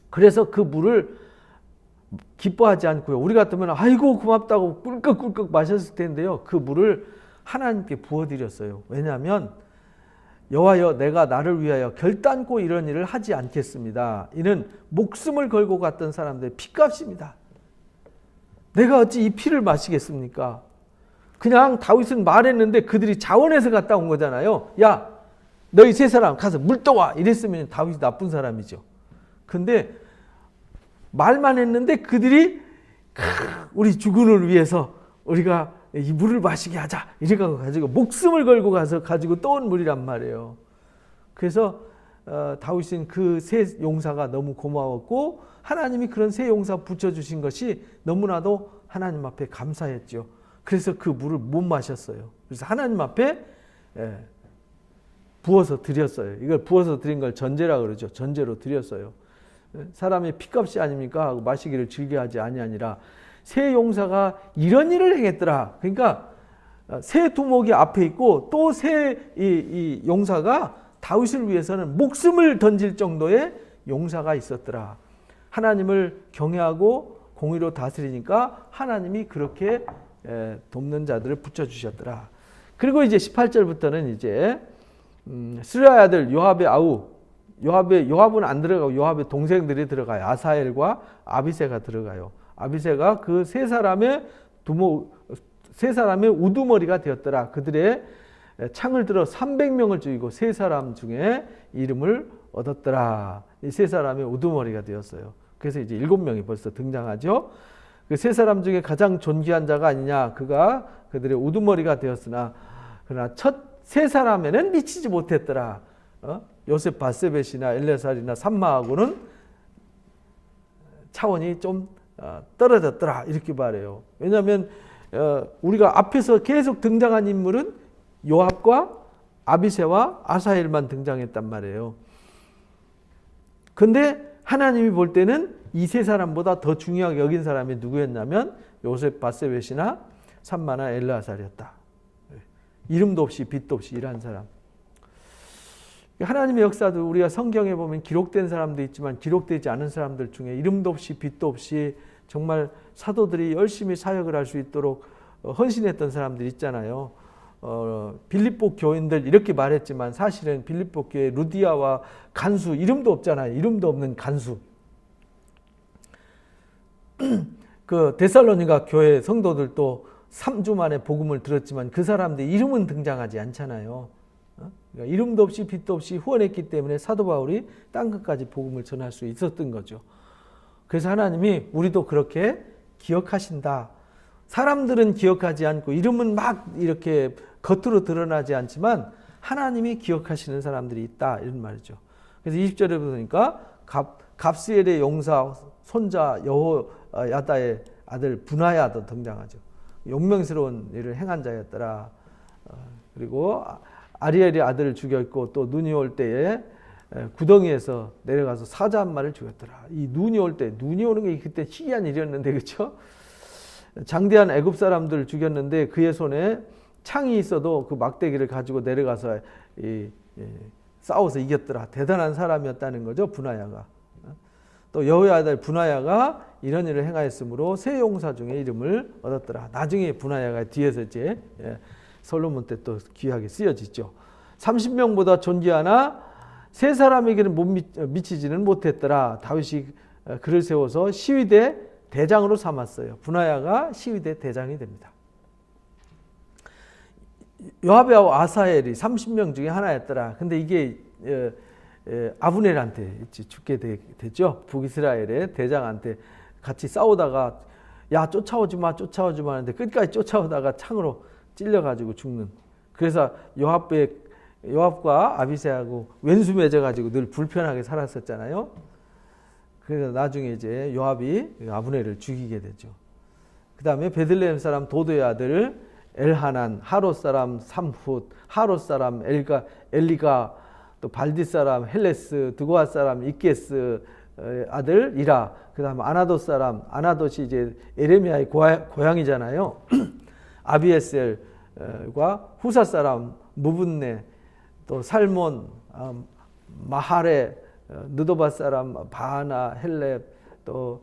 Speaker 1: 그래서 그 물을 기뻐하지 않고요. 우리 같으면 아이고 고맙다고 꿀꺽꿀꺽 마셨을 텐데요. 그 물을 하나님께 부어드렸어요. 왜냐하면 여호와여 내가 나를 위하여 결단코 이런 일을 하지 않겠습니다. 이는 목숨을 걸고 갔던 사람들의 피값입니다. 내가 어찌 이 피를 마시겠습니까? 그냥 다윗은 말했는데 그들이 자원해서 갔다 온 거잖아요. 야 너희 세 사람 가서 물 떠와 이랬으면 다윗이 나쁜 사람이죠. 근데 말만 했는데 그들이 우리 주군을 위해서 우리가 이 물을 마시게 하자 이래가지고 목숨을 걸고 가서 가지고 떠온 물이란 말이에요. 그래서 다윗은 그 세 용사가 너무 고마웠고 하나님이 그런 세 용사 붙여주신 것이 너무나도 하나님 앞에 감사했죠. 그래서 그 물을 못 마셨어요. 그래서 하나님 앞에 부어서 드렸어요. 이걸 부어서 드린 걸 전제라 그러죠. 전제로 드렸어요. 사람의 피값이 아닙니까? 하고 마시기를 즐겨하지 아니하니라. 세 용사가 이런 일을 행했더라. 그러니까 세 두목이 앞에 있고 또 세 이 용사가 다윗을 위해서는 목숨을 던질 정도의 용사가 있었더라. 하나님을 경외하고 공의로 다스리니까 하나님이 그렇게 돕는 자들을 붙여주셨더라. 그리고 이제 18절부터는 이제 스루야의 아들 요압의 아우 요압은 안 들어가고 요압의 동생들이 들어가요. 아사엘과 아비새가 들어가요. 아비새가 그 세 사람의 우두머리가 되었더라. 그들의 창을 들어 300명을 죽이고 세 사람 중에 이름을 얻었더라. 이 세 사람의 우두머리가 되었어요. 그래서 이제 7명이 벌써 등장하죠. 그 세 사람 중에 가장 존귀한 자가 아니냐. 그가 그들의 우두머리가 되었으나 그러나 첫 세 사람에는 미치지 못했더라. 요셉 바세벳이나 엘레살이나 삼마하고는 차원이 좀 떨어졌더라 이렇게 말해요. 왜냐하면 우리가 앞에서 계속 등장한 인물은 요압과 아비새와 아사엘만 등장했단 말이에요. 근데 하나님이 볼 때는 이 세 사람보다 더 중요하게 여긴 사람이 누구였냐면 요셉 바세벳이나 삼마나 엘레살이었다. 이름도 없이 빛도 없이 일한 사람. 하나님의 역사도 우리가 성경에 보면 기록된 사람도 있지만 기록되지 않은 사람들 중에 이름도 없이 빛도 없이 정말 사도들이 열심히 사역을 할 수 있도록 헌신했던 사람들 있잖아요. 빌립보 교인들 이렇게 말했지만 사실은 빌립보 교회 루디아와 간수 이름도 없잖아요. 이름도 없는 간수. 그 데살로니가 교회 성도들도 3주 만에 복음을 들었지만 그 사람들 이름은 등장하지 않잖아요. 그러니까 이름도 없이 빛도 없이 후원했기 때문에 사도 바울이 땅끝까지 복음을 전할 수 있었던 거죠. 그래서 하나님이 우리도 그렇게 기억하신다. 사람들은 기억하지 않고 이름은 막 이렇게 겉으로 드러나지 않지만 하나님이 기억하시는 사람들이 있다 이런 말이죠. 그래서 20절에 보니까 갑스엘의 용사 손자 여호야다의 아들 분하야도 등장하죠. 용맹스러운 일을 행한 자였더라. 그리고 아리엘의 아들을 죽였고 또 눈이 올 때에 구덩이에서 내려가서 사자 한 마리를 죽였더라. 이 눈이 올 때 눈이 오는 게 그때 희귀한 일이었는데 그렇죠? 장대한 애굽 사람들을 죽였는데 그의 손에 창이 있어도 그 막대기를 가지고 내려가서 싸워서 이겼더라. 대단한 사람이었다는 거죠. 분하야가. 또 여호야다 분하야가 이런 일을 행하였으므로 세 용사 중에 이름을 얻었더라. 나중에 분하야가 뒤에서 이제 솔로몬 때 또 귀하게 쓰여지죠. 30명보다 존귀하나 세 사람에게는 미치지는 못했더라. 다윗이 그를 세워서 시위대 대장으로 삼았어요. 분하야가 시위대 대장이 됩니다. 요압과 아사엘이 30명 중에 하나였더라. 근데 이게 아브넬한테 죽게 됐죠. 북이스라엘의 대장한테 같이 싸우다가 야 쫓아오지 마 하는데 끝까지 쫓아오다가 창으로 찔려가지고 죽는. 그래서 요압과 아비새하고 왼수 맺어가지고 늘 불편하게 살았었잖아요. 그래서 나중에 이제 요압이 아브넬을 죽이게 되죠. 그 다음에 베들레헴 사람 도도의 아들 엘하난, 하롯 사람 삼훗, 하롯 사람 엘리가, 또 발디 사람 헬레스, 드고아 사람 이게스 아들 이라, 그 다음 아나돗 사람, 아나돗이 이제 에레미야의 고향이잖아요. 아비에셀과 후사 사람 무분네, 또 살몬, 마하레, 느도바 사람 바하나, 헬렙, 또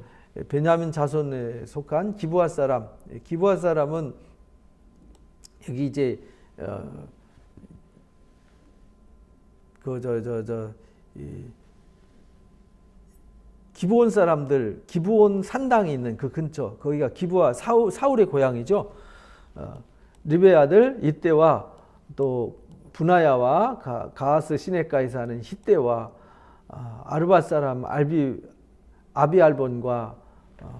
Speaker 1: 베냐민 자손에 속한 기브아 사람. 기브아 사람은 여기 이제 기브온 사람들, 기브온 산당이 있는 그 근처, 거기가 기브아 사울의 고향이죠. 리베 아들 이때와 또 분하야와 가하스 시내가에 사는 히때와 아르밧 사람 아비알본과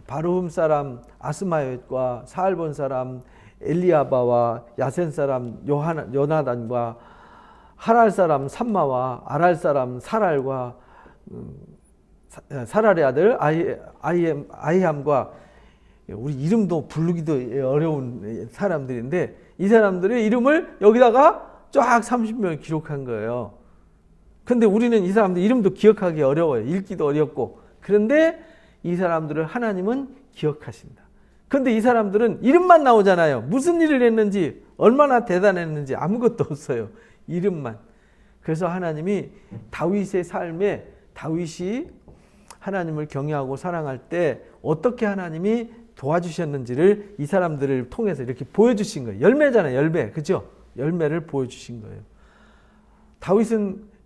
Speaker 1: 바르훔 사람 아스마옅과 사알본 사람 엘리아바와 야센 사람 요나단과 하랄 사람 삼마와 아랄 사람 사랄과 사랄의 아들 아이함과 우리 이름도 부르기도 어려운 사람들인데 이 사람들의 이름을 여기다가 쫙 30명을 기록한 거예요. 근데 우리는 이 사람들 이름도 기억하기 어려워요. 읽기도 어렵고. 그런데 이 사람들을 하나님은 기억하신다. 근데 이 사람들은 이름만 나오잖아요. 무슨 일을 했는지, 얼마나 대단했는지 아무것도 없어요. 이름만. 그래서 하나님이 다윗의 삶에 다윗이 하나님을 경외하고 사랑할 때 어떻게 하나님이 도와주셨는지를 이 사람들을 통해서 이렇게 보여주신 거예요. 열매잖아요. 열매. 그죠? 열매를 보여주신 거예요. 다윗은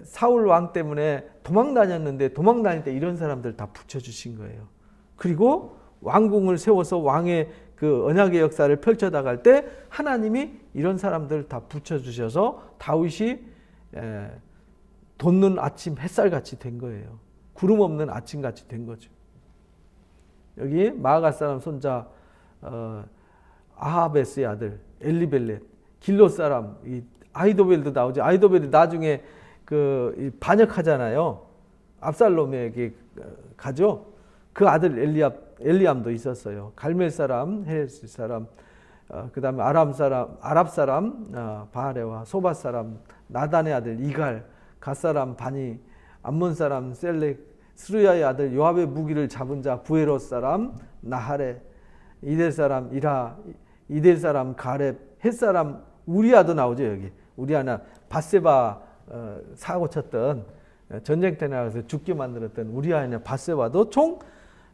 Speaker 1: 사울 왕 때문에 도망 다녔는데 도망 다닐 때 이런 사람들 다 붙여주신 거예요. 그리고 왕궁을 세워서 왕의 그 언약의 역사를 펼쳐나갈 때 하나님이 이런 사람들 다 붙여주셔서 다윗이 돋는 아침 햇살같이 된 거예요. 구름 없는 아침같이 된 거죠. 여기 마아가 사람 손자 아하베스의 아들 엘리벨렛, 길롯 사람 아히도벨도 나오죠. 아히도벨이 나중에 그 반역하잖아요. 압살롬에게 가죠. 그 아들 엘리암도 있었어요. 갈멜 사람, 헤레스 사람, 그다음에 아랍 사람 바하레와 소밧 사람 나단의 아들 이갈, 갓 사람 바니, 암몬 사람 셀렉, 스루야의 아들 요압의 무기를 잡은 자 부에롯 사람 나하레, 이델 사람 이라, 이델 사람 가렙, 헷 사람 우리아도 나오죠. 여기 우리아나 밧세바 사고 쳤던 전쟁 때 나가서 죽게 만들었던 우리아나 밧세바도 총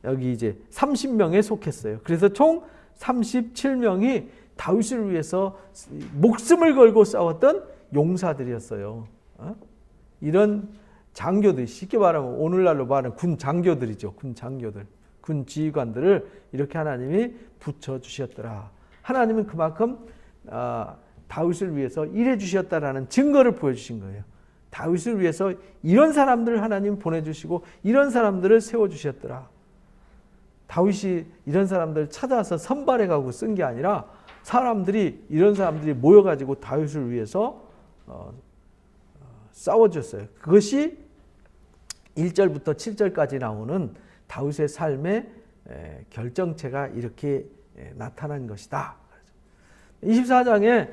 Speaker 1: 여기 이제 30명에 속했어요. 그래서 총 37명이 다윗을 위해서 목숨을 걸고 싸웠던 용사들이었어요. 이런 장교들, 쉽게 말하면 오늘날로 말하는 군 장교들이죠. 군 장교들, 군 지휘관들을 이렇게 하나님이 붙여주셨더라. 하나님은 그만큼 다윗을 위해서 일해 주셨다라는 증거를 보여주신 거예요. 다윗을 위해서 이런 사람들을 하나님 보내주시고 이런 사람들을 세워주셨더라. 다윗이 이런 사람들을 찾아서 선발해가고 쓴 게 아니라 이런 사람들이 모여가지고 다윗을 위해서 싸워줬어요. 그것이 1절부터 7절까지 나오는 다윗의 삶의 결정체가 이렇게 나타난 것이다. 24장에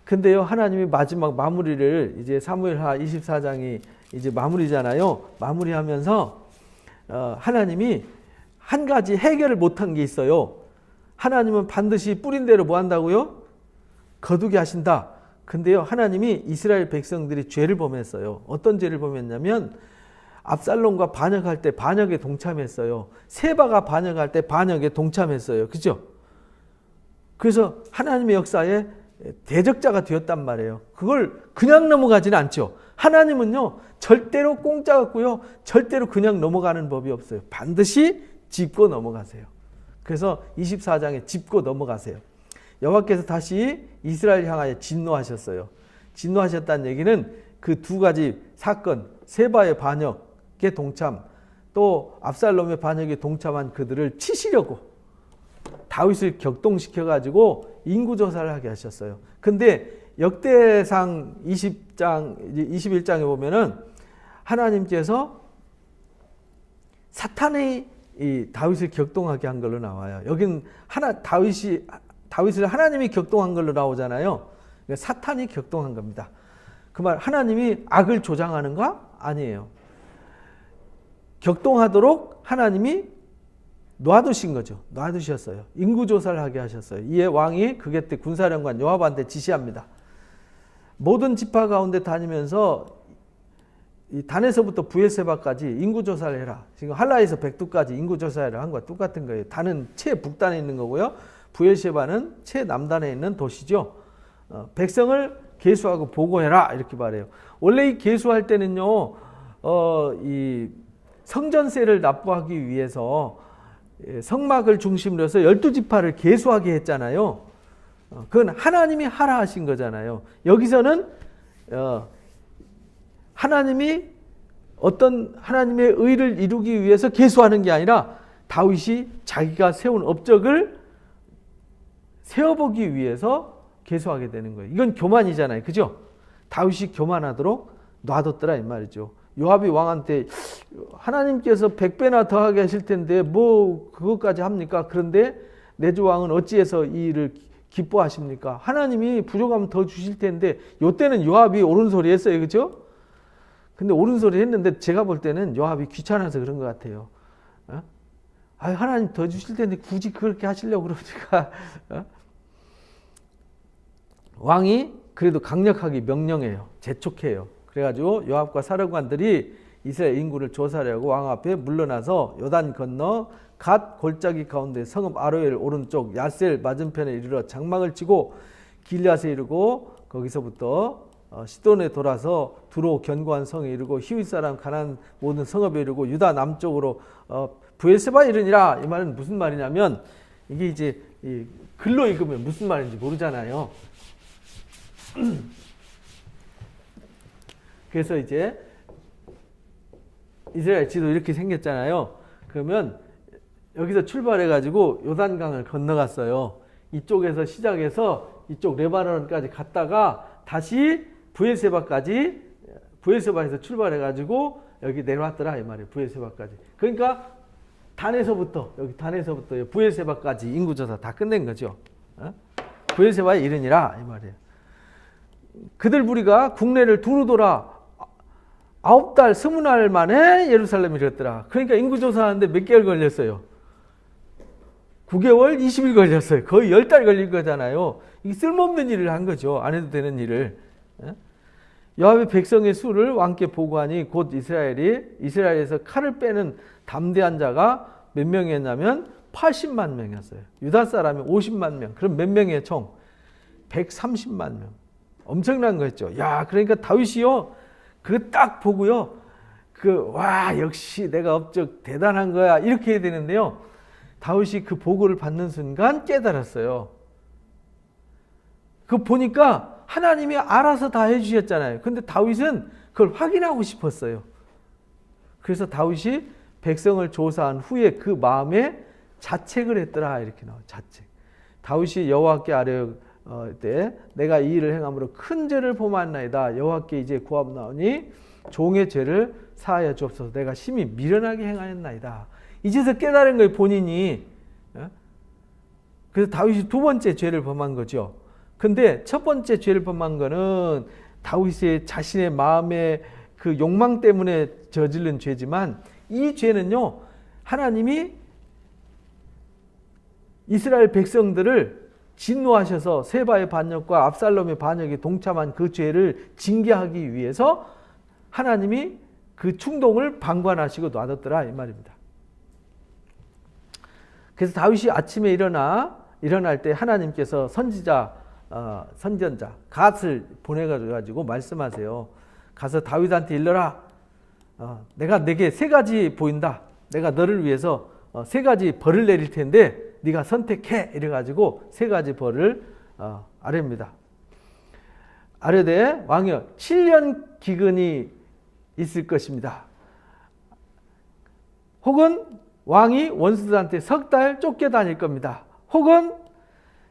Speaker 1: 근데요, 하나님이 마지막 마무리를 이제 사무엘하 24장이 이제 마무리잖아요. 마무리하면서 하나님이 한 가지 해결을 못한 게 있어요. 하나님은 반드시 뿌린 대로 뭐 한다고요? 거두게 하신다. 근데요, 하나님이 이스라엘 백성들이 죄를 범했어요. 어떤 죄를 범했냐면 압살롬과 반역할 때 반역에 동참했어요. 세바가 반역할 때 반역에 동참했어요. 그죠? 그래서 하나님의 역사에 대적자가 되었단 말이에요. 그걸 그냥 넘어가지는 않죠. 하나님은요, 절대로 공짜 같고요, 절대로 그냥 넘어가는 법이 없어요. 반드시 짚고 넘어가세요. 그래서 24장에 짚고 넘어가세요. 여호와께서 다시 이스라엘 향하여 진노하셨어요. 진노하셨다는 얘기는 그 두 가지 사건, 세바의 반역에 동참, 또 압살롬의 반역에 동참한 그들을 치시려고 다윗을 격동시켜가지고 인구조사를 하게 하셨어요. 근데 역대상 21장에 보면은 하나님께서 사탄이 이 다윗을 격동하게 한 걸로 나와요. 여긴 다윗을 하나님이 격동한 걸로 나오잖아요. 그러니까 사탄이 격동한 겁니다. 그 말 하나님이 악을 조장하는가? 아니에요. 격동하도록 하나님이 놔두신 거죠. 놔두셨어요. 인구조사를 하게 하셨어요. 이에 왕이 그게 때 군사령관 요압한테 지시합니다. 모든 지파 가운데 다니면서 이 단에서부터 부에세바까지 인구조사를 해라. 지금 할라에서 백두까지 인구조사를 한 거와 똑같은 거예요. 단은 최북단에 있는 거고요. 부에세바는 최남단에 있는 도시죠. 백성을 계수하고 보고해라 이렇게 말해요. 원래 이 계수할 때는요, 이 성전세를 납부하기 위해서 성막을 중심으로 해서 12지파를 계수하게 했잖아요. 그건 하나님이 하라 하신 거잖아요. 여기서는 하나님이 어떤 하나님의 의를 이루기 위해서 계수하는 게 아니라 다윗이 자기가 세운 업적을 세워보기 위해서 계수하게 되는 거예요. 이건 교만이잖아요. 그죠? 다윗이 교만하도록 놔뒀더라 이 말이죠. 요압이 왕한테 하나님께서 100배나 더하게 하실 텐데 뭐 그것까지 합니까? 그런데 내 주 왕은 어찌해서 이 일을 기뻐하십니까? 하나님이 부족하면 더 주실 텐데 요때는 요압이 옳은 소리 했어요. 그죠? 근데 옳은 소리 했는데 제가 볼 때는 요압이 귀찮아서 그런 것 같아요. 하나님 더 주실 텐데 굳이 그렇게 하시려고 그러니까. 왕이 그래도 강력하게 명령해요. 재촉해요. 그래가지고 요압과 사령관들이 이스라엘 인구를 조사하려고 왕 앞에 물러나서 요단 건너 갓 골짜기 가운데 성읍 아로엘 오른쪽 야셀 맞은편에 이르러 장막을 치고 길앗에 이르고 거기서부터 시돈에 돌아서 두로 견고한 성에 이르고 히윗 사람 가나안 모든 성읍에 이르고 유다 남쪽으로 부에세바에 이르니라. 이 말은 무슨 말이냐면 이게 이제 글로 읽으면 무슨 말인지 모르잖아요. 그래서 이제 이스라엘 지도 이렇게 생겼잖아요. 그러면 여기서 출발해가지고 요단강을 건너갔어요. 이쪽에서 시작해서 이쪽 레바논까지 갔다가 다시 부에세바에서 출발해가지고 여기 내려왔더라 이 말이에요. 부에세바까지. 그러니까 단에서부터 부에세바까지 인구조사 다 끝낸 거죠. 부에세바에 이르니라 이 말이에요. 그들 무리가 국내를 두루 돌아 9달 20날 만에 예루살렘에 이르렀더라. 그러니까 인구조사하는데 몇 개월 걸렸어요? 9개월 20일 걸렸어요. 거의 10달 걸린 거잖아요. 이게 쓸모없는 일을 한 거죠. 안 해도 되는 일을. 요압의 백성의 수를 왕께 보고하니 곧 이스라엘에서 칼을 빼는 담대한 자가 몇 명이었냐면 80만 명이었어요. 유다 사람이 50만 명. 그럼 몇 명이에요 총? 130만 명. 엄청난 거였죠. 야, 그러니까 다윗이요. 그거 딱 보고요. 와, 역시 내가 업적 대단한 거야. 이렇게 해야 되는데요. 다윗이 그 보고를 받는 순간 깨달았어요. 그거 보니까 하나님이 알아서 다 해주셨잖아요. 근데 다윗은 그걸 확인하고 싶었어요. 그래서 다윗이 백성을 조사한 후에 그 마음에 자책을 했더라. 이렇게 나와요. 자책. 다윗이 여호와께 아뢰 때 내가 이 일을 행함으로 큰 죄를 범하나이다. 여호와께 이제 구하옵나오니 종의 죄를 사하여 주옵소서. 내가 심히 미련하게 행하였나이다. 이제서 깨달은 거예요. 본인이. 그래서 다윗이 두 번째 죄를 범한 거죠. 근데 첫 번째 죄를 범한 거는 다윗의 자신의 마음의 그 욕망 때문에 저지른 죄지만 이 죄는요, 하나님이 이스라엘 백성들을 진노하셔서 세바의 반역과 압살롬의 반역에 동참한 그 죄를 징계하기 위해서 하나님이 그 충동을 방관하시고 놔뒀더라 이 말입니다. 그래서 다윗이 아침에 일어날 때 하나님께서 선전자 갓을 보내가지고 말씀하세요. 가서 다윗한테 일러라. 내가 내게 세 가지 보인다. 내가 너를 위해서 세 가지 벌을 내릴 텐데 네가 선택해. 이래가지고 세 가지 벌을 아뢰입니다. 아뢰되 왕이여 7년 기근이 있을 것입니다. 혹은 왕이 원수들한테 석 달 쫓겨다닐 겁니다. 혹은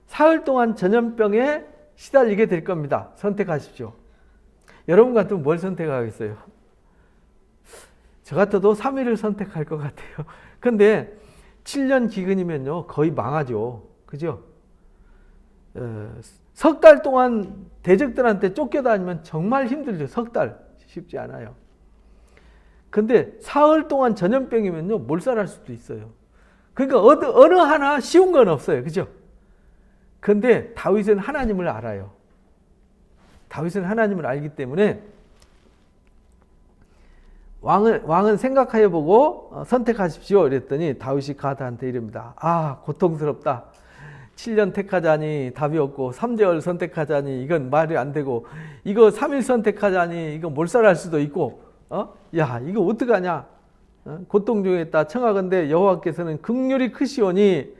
Speaker 1: 사흘 동안 전염병에 시달리게 될 겁니다. 선택하십시오. 여러분 같으면 뭘 선택하겠어요? 저 같아도 3일을 선택할 것 같아요. 근데 7년 기근이면요 거의 망하죠. 그죠? 석 달 동안 대적들한테 쫓겨다니면 정말 힘들죠. 석 달 쉽지 않아요. 근데 사흘 동안 전염병이면요 몰살할 수도 있어요. 그러니까 어느 하나 쉬운 건 없어요. 그죠? 근데 다윗은 하나님을 알아요. 다윗은 하나님을 알기 때문에 왕은 생각하여 보고 선택하십시오. 이랬더니 다윗이 가드한테 이릅니다. 아, 고통스럽다. 7년 택하자니 답이 없고 3개월 선택하자니 이건 말이 안 되고 이거 3일 선택하자니 이거 몰살할 수도 있고 야 이거 어떡하냐. 고통 중에 있다. 청하건대 여호와께서는 긍휼이 크시오니.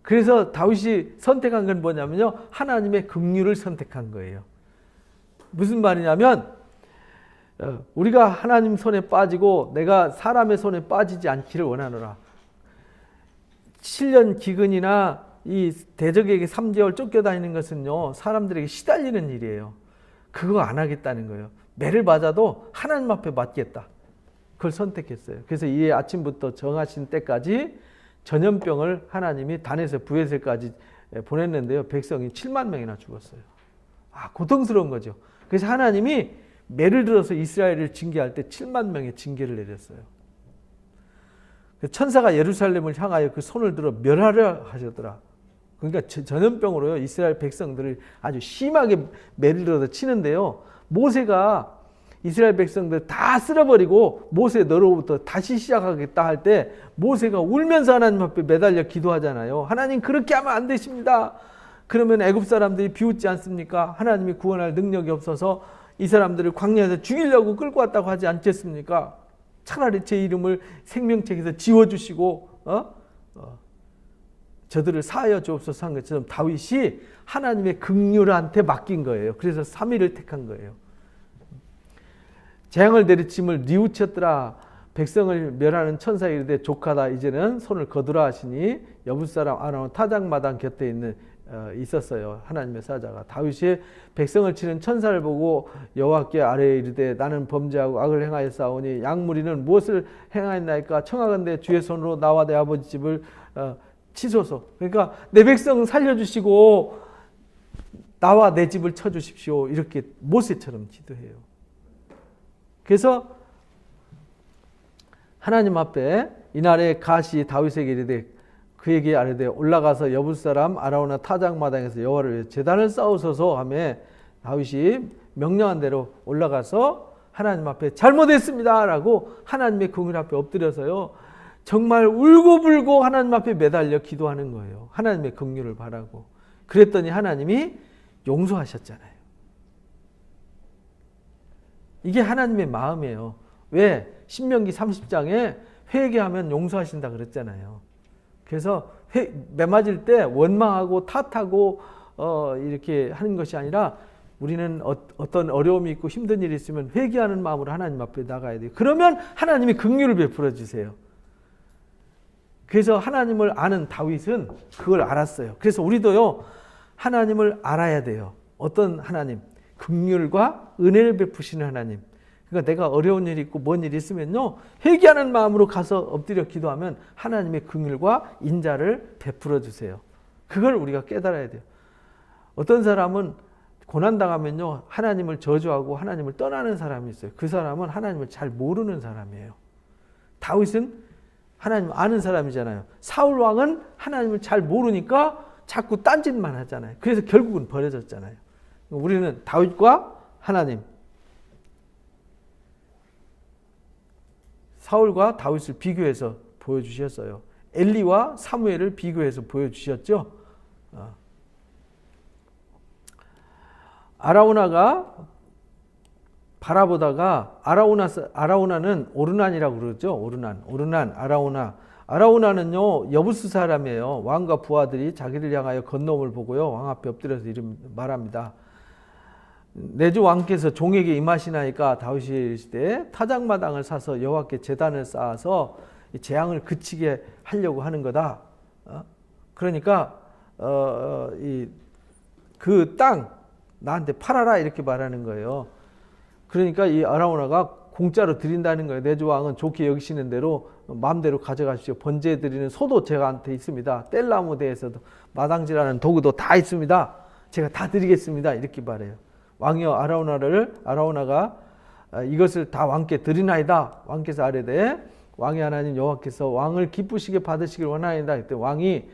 Speaker 1: 그래서 다윗이 선택한 건 뭐냐면요, 하나님의 긍휼을 선택한 거예요. 무슨 말이냐면 우리가 하나님 손에 빠지고 내가 사람의 손에 빠지지 않기를 원하노라. 7년 기근이나 이 대적에게 3개월 쫓겨다니는 것은요, 사람들에게 시달리는 일이에요. 그거 안 하겠다는 거예요. 매를 맞아도 하나님 앞에 맞겠다. 그걸 선택했어요. 그래서 이 아침부터 정하신 때까지 전염병을 하나님이 단에서 브에셀까지 보냈는데요, 백성이 7만 명이나 죽었어요. 아, 고통스러운 거죠. 그래서 하나님이 매를 들어서 이스라엘을 징계할 때 7만 명의 징계를 내렸어요. 천사가 예루살렘을 향하여 그 손을 들어 멸하려 하셨더라. 그러니까 전염병으로요, 이스라엘 백성들을 아주 심하게 매를 들어서 치는데요, 모세가 이스라엘 백성들 다 쓸어버리고 모세 너로부터 다시 시작하겠다 할 때 모세가 울면서 하나님 앞에 매달려 기도하잖아요. 하나님 그렇게 하면 안 되십니다. 그러면 애굽 사람들이 비웃지 않습니까? 하나님이 구원할 능력이 없어서 이 사람들을 광야에서 죽이려고 끌고 왔다고 하지 않겠습니까? 차라리 제 이름을 생명책에서 지워주시고 저들을 사하여 주옵소서 한 것처럼 다윗이 하나님의 긍휼한테 맡긴 거예요. 그래서 3일을 택한 거예요. 재앙을 내리침을 뉘우쳤더라. 백성을 멸하는 천사 이르되 족하다. 이제는 손을 거두라 하시니 여부 사람 아나운 타작마당 곁에 있었어요. 하나님의 사자가. 다윗이 백성을 치는 천사를 보고 여호와께 아뢰어 이르되 나는 범죄하고 악을 행하였사오니 양무리는 무엇을 행하였나이까? 청하건대 주의 손으로 나와 내 아버지 집을 치소서. 그러니까 내 백성 살려주시고 나와 내 집을 쳐주십시오. 이렇게 모세처럼 기도해요. 그래서 하나님 앞에 이날에 가시 다윗에게 이르되 그에게 아뢰되 올라가서 여부 사람 아라우나 타작마당에서 여호와를 위해 제단을 쌓으소서 하며 다윗이 명령한 대로 올라가서 하나님 앞에 잘못했습니다 라고 하나님의 긍휼 앞에 엎드려서요, 정말 울고불고 하나님 앞에 매달려 기도하는 거예요. 하나님의 긍휼을 바라고. 그랬더니 하나님이 용서하셨잖아요. 이게 하나님의 마음이에요. 왜? 신명기 30장에 회개하면 용서하신다 그랬잖아요. 그래서 매 맞을 때 원망하고 탓하고 이렇게 하는 것이 아니라 우리는 어떤 어려움이 있고 힘든 일이 있으면 회개하는 마음으로 하나님 앞에 나가야 돼요. 그러면 하나님이 긍휼을 베풀어 주세요. 그래서 하나님을 아는 다윗은 그걸 알았어요. 그래서 우리도요, 하나님을 알아야 돼요. 어떤 하나님? 긍휼과 은혜를 베푸시는 하나님. 그러니까 내가 어려운 일이 있고 뭔 일이 있으면요, 회개하는 마음으로 가서 엎드려 기도하면 하나님의 긍휼과 인자를 베풀어 주세요. 그걸 우리가 깨달아야 돼요. 어떤 사람은 고난당하면요, 하나님을 저주하고 하나님을 떠나는 사람이 있어요. 그 사람은 하나님을 잘 모르는 사람이에요. 다윗은 하나님 아는 사람이잖아요. 사울 왕은 하나님을 잘 모르니까 자꾸 딴짓만 하잖아요. 그래서 결국은 버려졌잖아요. 우리는 다윗과 하나님, 사울과 다윗을 비교해서 보여주셨어요. 엘리와 사무엘을 비교해서 보여주셨죠. 아라우나가 바라보다가 아라우나는 오르난이라고 그러죠. 오르난, 아라우나는요, 여부스 사람이에요. 왕과 부하들이 자기를 향하여 건너옴을 보고요, 왕 앞에 엎드려서 말합니다. 내 주 왕께서 종에게 임하시나이까? 다윗이 이르시되 타작마당을 사서 여호와께 제단을 쌓아서 재앙을 그치게 하려고 하는 거다. 그러니까 그 땅 나한테 팔아라 이렇게 말하는 거예요. 그러니까 이 아라우나가 공짜로 드린다는 거예요. 내 주 왕은 좋게 여기시는 대로 마음대로 가져가십시오. 번제 드리는 소도 제가한테 있습니다. 뗄나무 대에서도 마당질하는 도구도 다 있습니다. 제가 다 드리겠습니다. 이렇게 말해요. 왕이여 아라우나가 이것을 다 왕께 드리나이다. 왕께서 아뢰되 왕의 하나님 여호와께서 왕을 기쁘시게 받으시길 원하나이다. 그때 왕이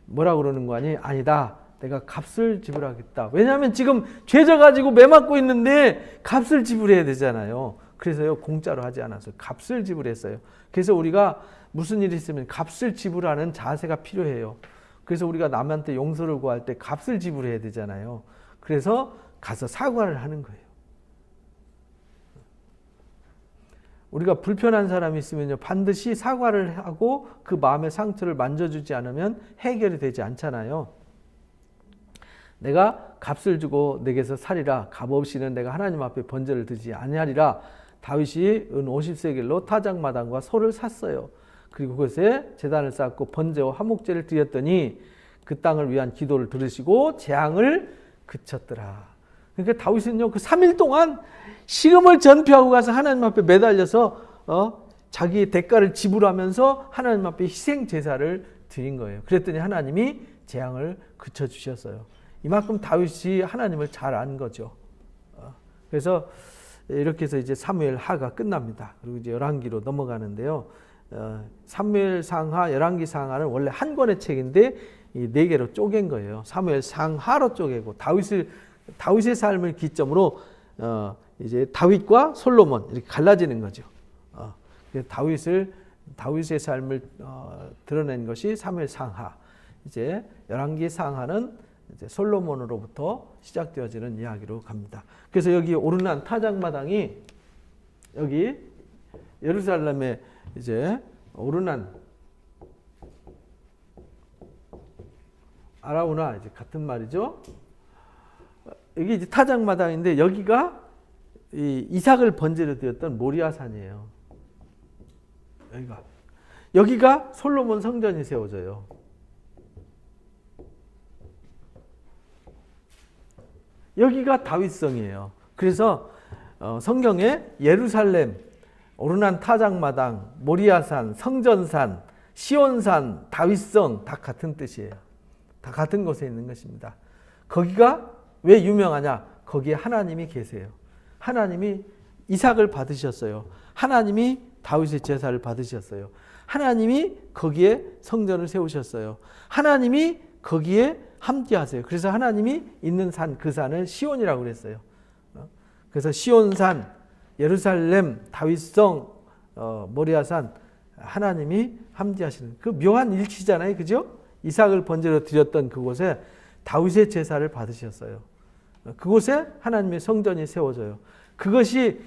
Speaker 1: 뭐라고 그러는 거 아니? 아니다. 내가 값을 지불하겠다. 왜냐하면 지금 죄져 가지고 매맞고 있는데 값을 지불해야 되잖아요. 그래서요 공짜로 하지 않았어요. 값을 지불했어요. 그래서 우리가 무슨 일이 있으면 값을 지불하는 자세가 필요해요. 그래서 우리가 남한테 용서를 구할 때 값을 지불해야 되잖아요. 그래서 가서 사과를 하는 거예요. 우리가 불편한 사람이 있으면요 반드시 사과를 하고 그 마음의 상처를 만져주지 않으면 해결이 되지 않잖아요. 내가 값을 주고 내게서 살이라 값 없이는 내가 하나님 앞에 번제를 드리지 아니하리라. 다윗이 은 50세겔로 타작마당과 소를 샀어요. 그리고 그것에 제단을 쌓고 번제와 화목제를 드렸더니 그 땅을 위한 기도를 들으시고 재앙을 그쳤더라. 그러니까 다윗은요 그 3일 동안 식음을 전폐하고 가서 하나님 앞에 매달려서 자기의 대가를 지불하면서 하나님 앞에 희생 제사를 드린 거예요. 그랬더니 하나님이 재앙을 그쳐 주셨어요. 이만큼 다윗이 하나님을 잘 안 거죠. 그래서 이렇게 해서 이제 사무엘 하가 끝납니다. 그리고 이제 열왕기로 넘어가는데요. 사무엘 상하, 열왕기 상하는 원래 한 권의 책인데 이 네 개로 쪼갠 거예요. 사무엘 상하로 쪼개고 다윗의 삶을 기점으로 이제 다윗과 솔로몬 이렇게 갈라지는 거죠. 그래서 다윗의 삶을 드러낸 것이 사무엘 상하. 이제 열왕기 상하는 이제 솔로몬으로부터 시작되어지는 이야기로 갑니다. 그래서 여기 오르난 타작마당이 여기 예루살렘에 이제 오르난 아라우나 이제 같은 말이죠. 여기 이제 타작마당인데 여기가 이 이삭을 번제로 드렸던 모리아산이에요. 여기가 솔로몬 성전이 세워져요. 여기가 다윗성이에요. 그래서 성경에 예루살렘, 오르난 타작마당, 모리아산, 성전산, 시온산, 다윗성 다 같은 뜻이에요. 다 같은 곳에 있는 것입니다. 거기가 왜 유명하냐? 거기에 하나님이 계세요. 하나님이 이삭을 받으셨어요. 하나님이 다윗의 제사를 받으셨어요. 하나님이 거기에 성전을 세우셨어요. 하나님이 거기에 함께하세요. 그래서 하나님이 있는 산, 그 산을 시온이라고 그랬어요. 그래서 시온산, 예루살렘, 다윗성, 모리아산, 하나님이 함께하시는 그 묘한 일치잖아요. 그죠? 이삭을 번제로 드렸던 그곳에 다윗의 제사를 받으셨어요. 그곳에 하나님의 성전이 세워져요. 그것이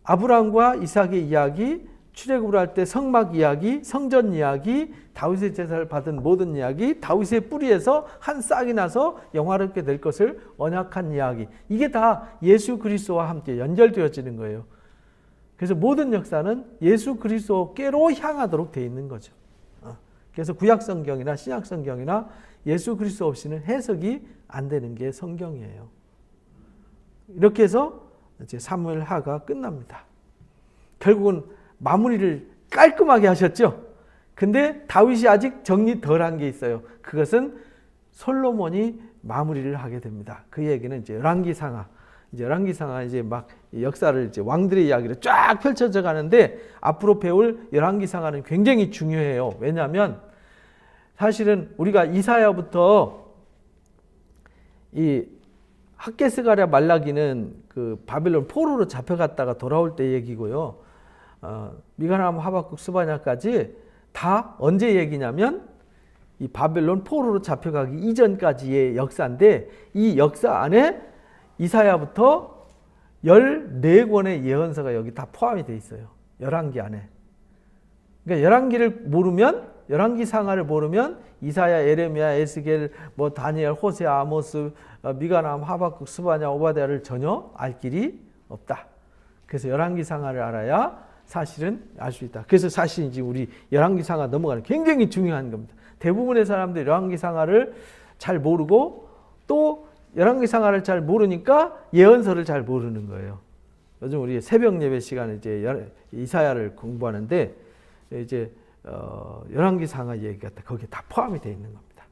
Speaker 1: 아브라함과 이삭의 이야기, 출애굽을 할 때 성막 이야기, 성전 이야기, 다윗의 제사를 받은 모든 이야기, 다윗의 뿌리에서 한 싹이 나서 영화롭게 될 것을 언약한 이야기. 이게 다 예수 그리스도와 함께 연결되어지는 거예요. 그래서 모든 역사는 예수 그리스도께로 향하도록 되어 있는 거죠. 그래서 구약 성경이나 신약 성경이나 예수 그리스도 없이는 해석이 안 되는 게 성경이에요. 이렇게 해서 이제 사무엘 하가 끝납니다. 결국은 마무리를 깔끔하게 하셨죠. 근데 다윗이 아직 정리 덜한 게 있어요. 그것은 솔로몬이 마무리를 하게 됩니다. 그 얘기는 이제 열왕기상하. 이제 열왕기상하 이제 막 역사를 이제 왕들의 이야기를 쫙 펼쳐져 가는데 앞으로 배울 열왕기상하는 굉장히 중요해요. 왜냐하면 사실은 우리가 이사야부터 이 학개스가랴 말라기는 그 바벨론 포로로 잡혀갔다가 돌아올 때 얘기고요. 미가람, 하박국, 스바냐까지 다 언제 얘기냐면 이 바벨론 포로로 잡혀가기 이전까지의 역사인데 이 역사 안에 이사야부터 14권의 예언서가 여기 다 포함이 돼 있어요. 열왕기 안에. 그러니까 열왕기를 모르면 열왕기 상하를 모르면 이사야, 에레미야, 에스겔, 뭐 다니엘, 호세, 아모스, 미가람, 하박국, 스바냐, 오바댜를 전혀 알 길이 없다. 그래서 열왕기 상하를 알아야 사실은 알 수 있다. 그래서 사실 이제 우리 열왕기 상하 넘어가는 굉장히 중요한 겁니다. 대부분의 사람들이 열왕기 상하를 잘 모르고 또 열왕기 상하를 잘 모르니까 예언서를 잘 모르는 거예요. 요즘 우리 새벽 예배 시간에 이제 이사야를 공부하는데 이제 열왕기 상하 얘기가 거기에 다 포함이 되어 있는 겁니다.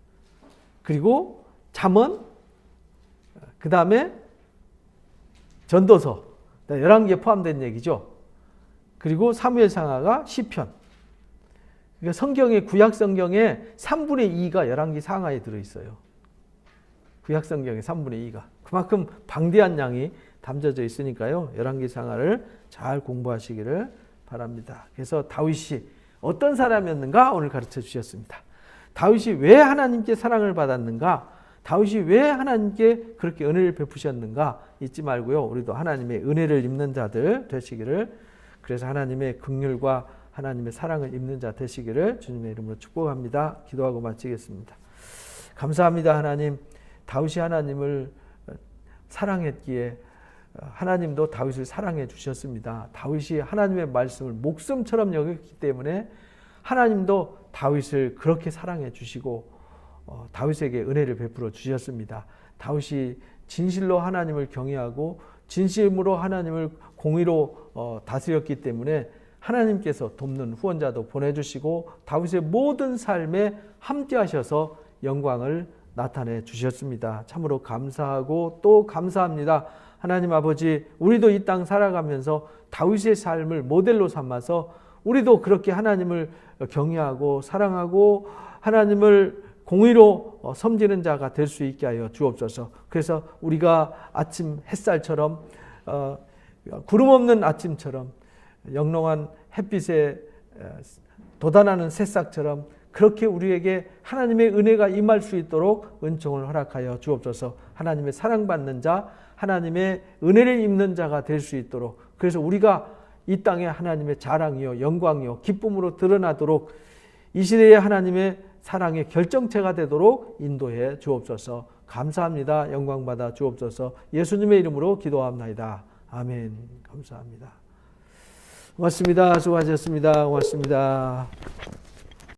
Speaker 1: 그리고 잠언, 그 다음에 전도서, 열왕기에 포함된 얘기죠. 그리고 사무엘 상하가 시편. 그러니까 성경의 구약 성경의 3분의 2가 열왕기 상하에 들어 있어요. 구약 성경의 3분의 2가 그만큼 방대한 양이 담겨져 있으니까요. 열왕기상하를 잘 공부하시기를 바랍니다. 그래서 다윗이 어떤 사람이었는가 오늘 가르쳐 주셨습니다. 다윗이 왜 하나님께 사랑을 받았는가? 다윗이 왜 하나님께 그렇게 은혜를 베푸셨는가? 잊지 말고요. 우리도 하나님의 은혜를 입는 자들 되시기를, 그래서 하나님의 긍휼과 하나님의 사랑을 입는 자 되시기를 주님의 이름으로 축복합니다. 기도하고 마치겠습니다. 감사합니다. 하나님, 다윗이 하나님을 사랑했기에 하나님도 다윗을 사랑해 주셨습니다. 다윗이 하나님의 말씀을 목숨처럼 여겼기 때문에 하나님도 다윗을 그렇게 사랑해 주시고 다윗에게 은혜를 베풀어 주셨습니다. 다윗이 진실로 하나님을 경외하고 진심으로 하나님을 공의로 다스렸기 때문에 하나님께서 돕는 후원자도 보내주시고 다윗의 모든 삶에 함께 하셔서 영광을 나타내 주셨습니다. 참으로 감사하고 또 감사합니다. 하나님 아버지, 우리도 이 땅 살아가면서 다윗의 삶을 모델로 삼아서 우리도 그렇게 하나님을 경외하고 사랑하고 하나님을 공의로 섬기는 자가 될 수 있게 하여 주옵소서. 그래서 우리가 아침 햇살처럼 구름 없는 아침처럼 영롱한 햇빛에 돋아나는 새싹처럼 그렇게 우리에게 하나님의 은혜가 임할 수 있도록 은총을 허락하여 주옵소서. 하나님의 사랑받는 자, 하나님의 은혜를 입는 자가 될 수 있도록, 그래서 우리가 이 땅에 하나님의 자랑이요 영광이요 기쁨으로 드러나도록 이 시대에 하나님의 사랑의 결정체가 되도록 인도해 주옵소서. 감사합니다. 영광받아 주옵소서. 예수님의 이름으로 기도합나이다. 아멘. 감사합니다. 고맙습니다. 수고하셨습니다. 고맙습니다.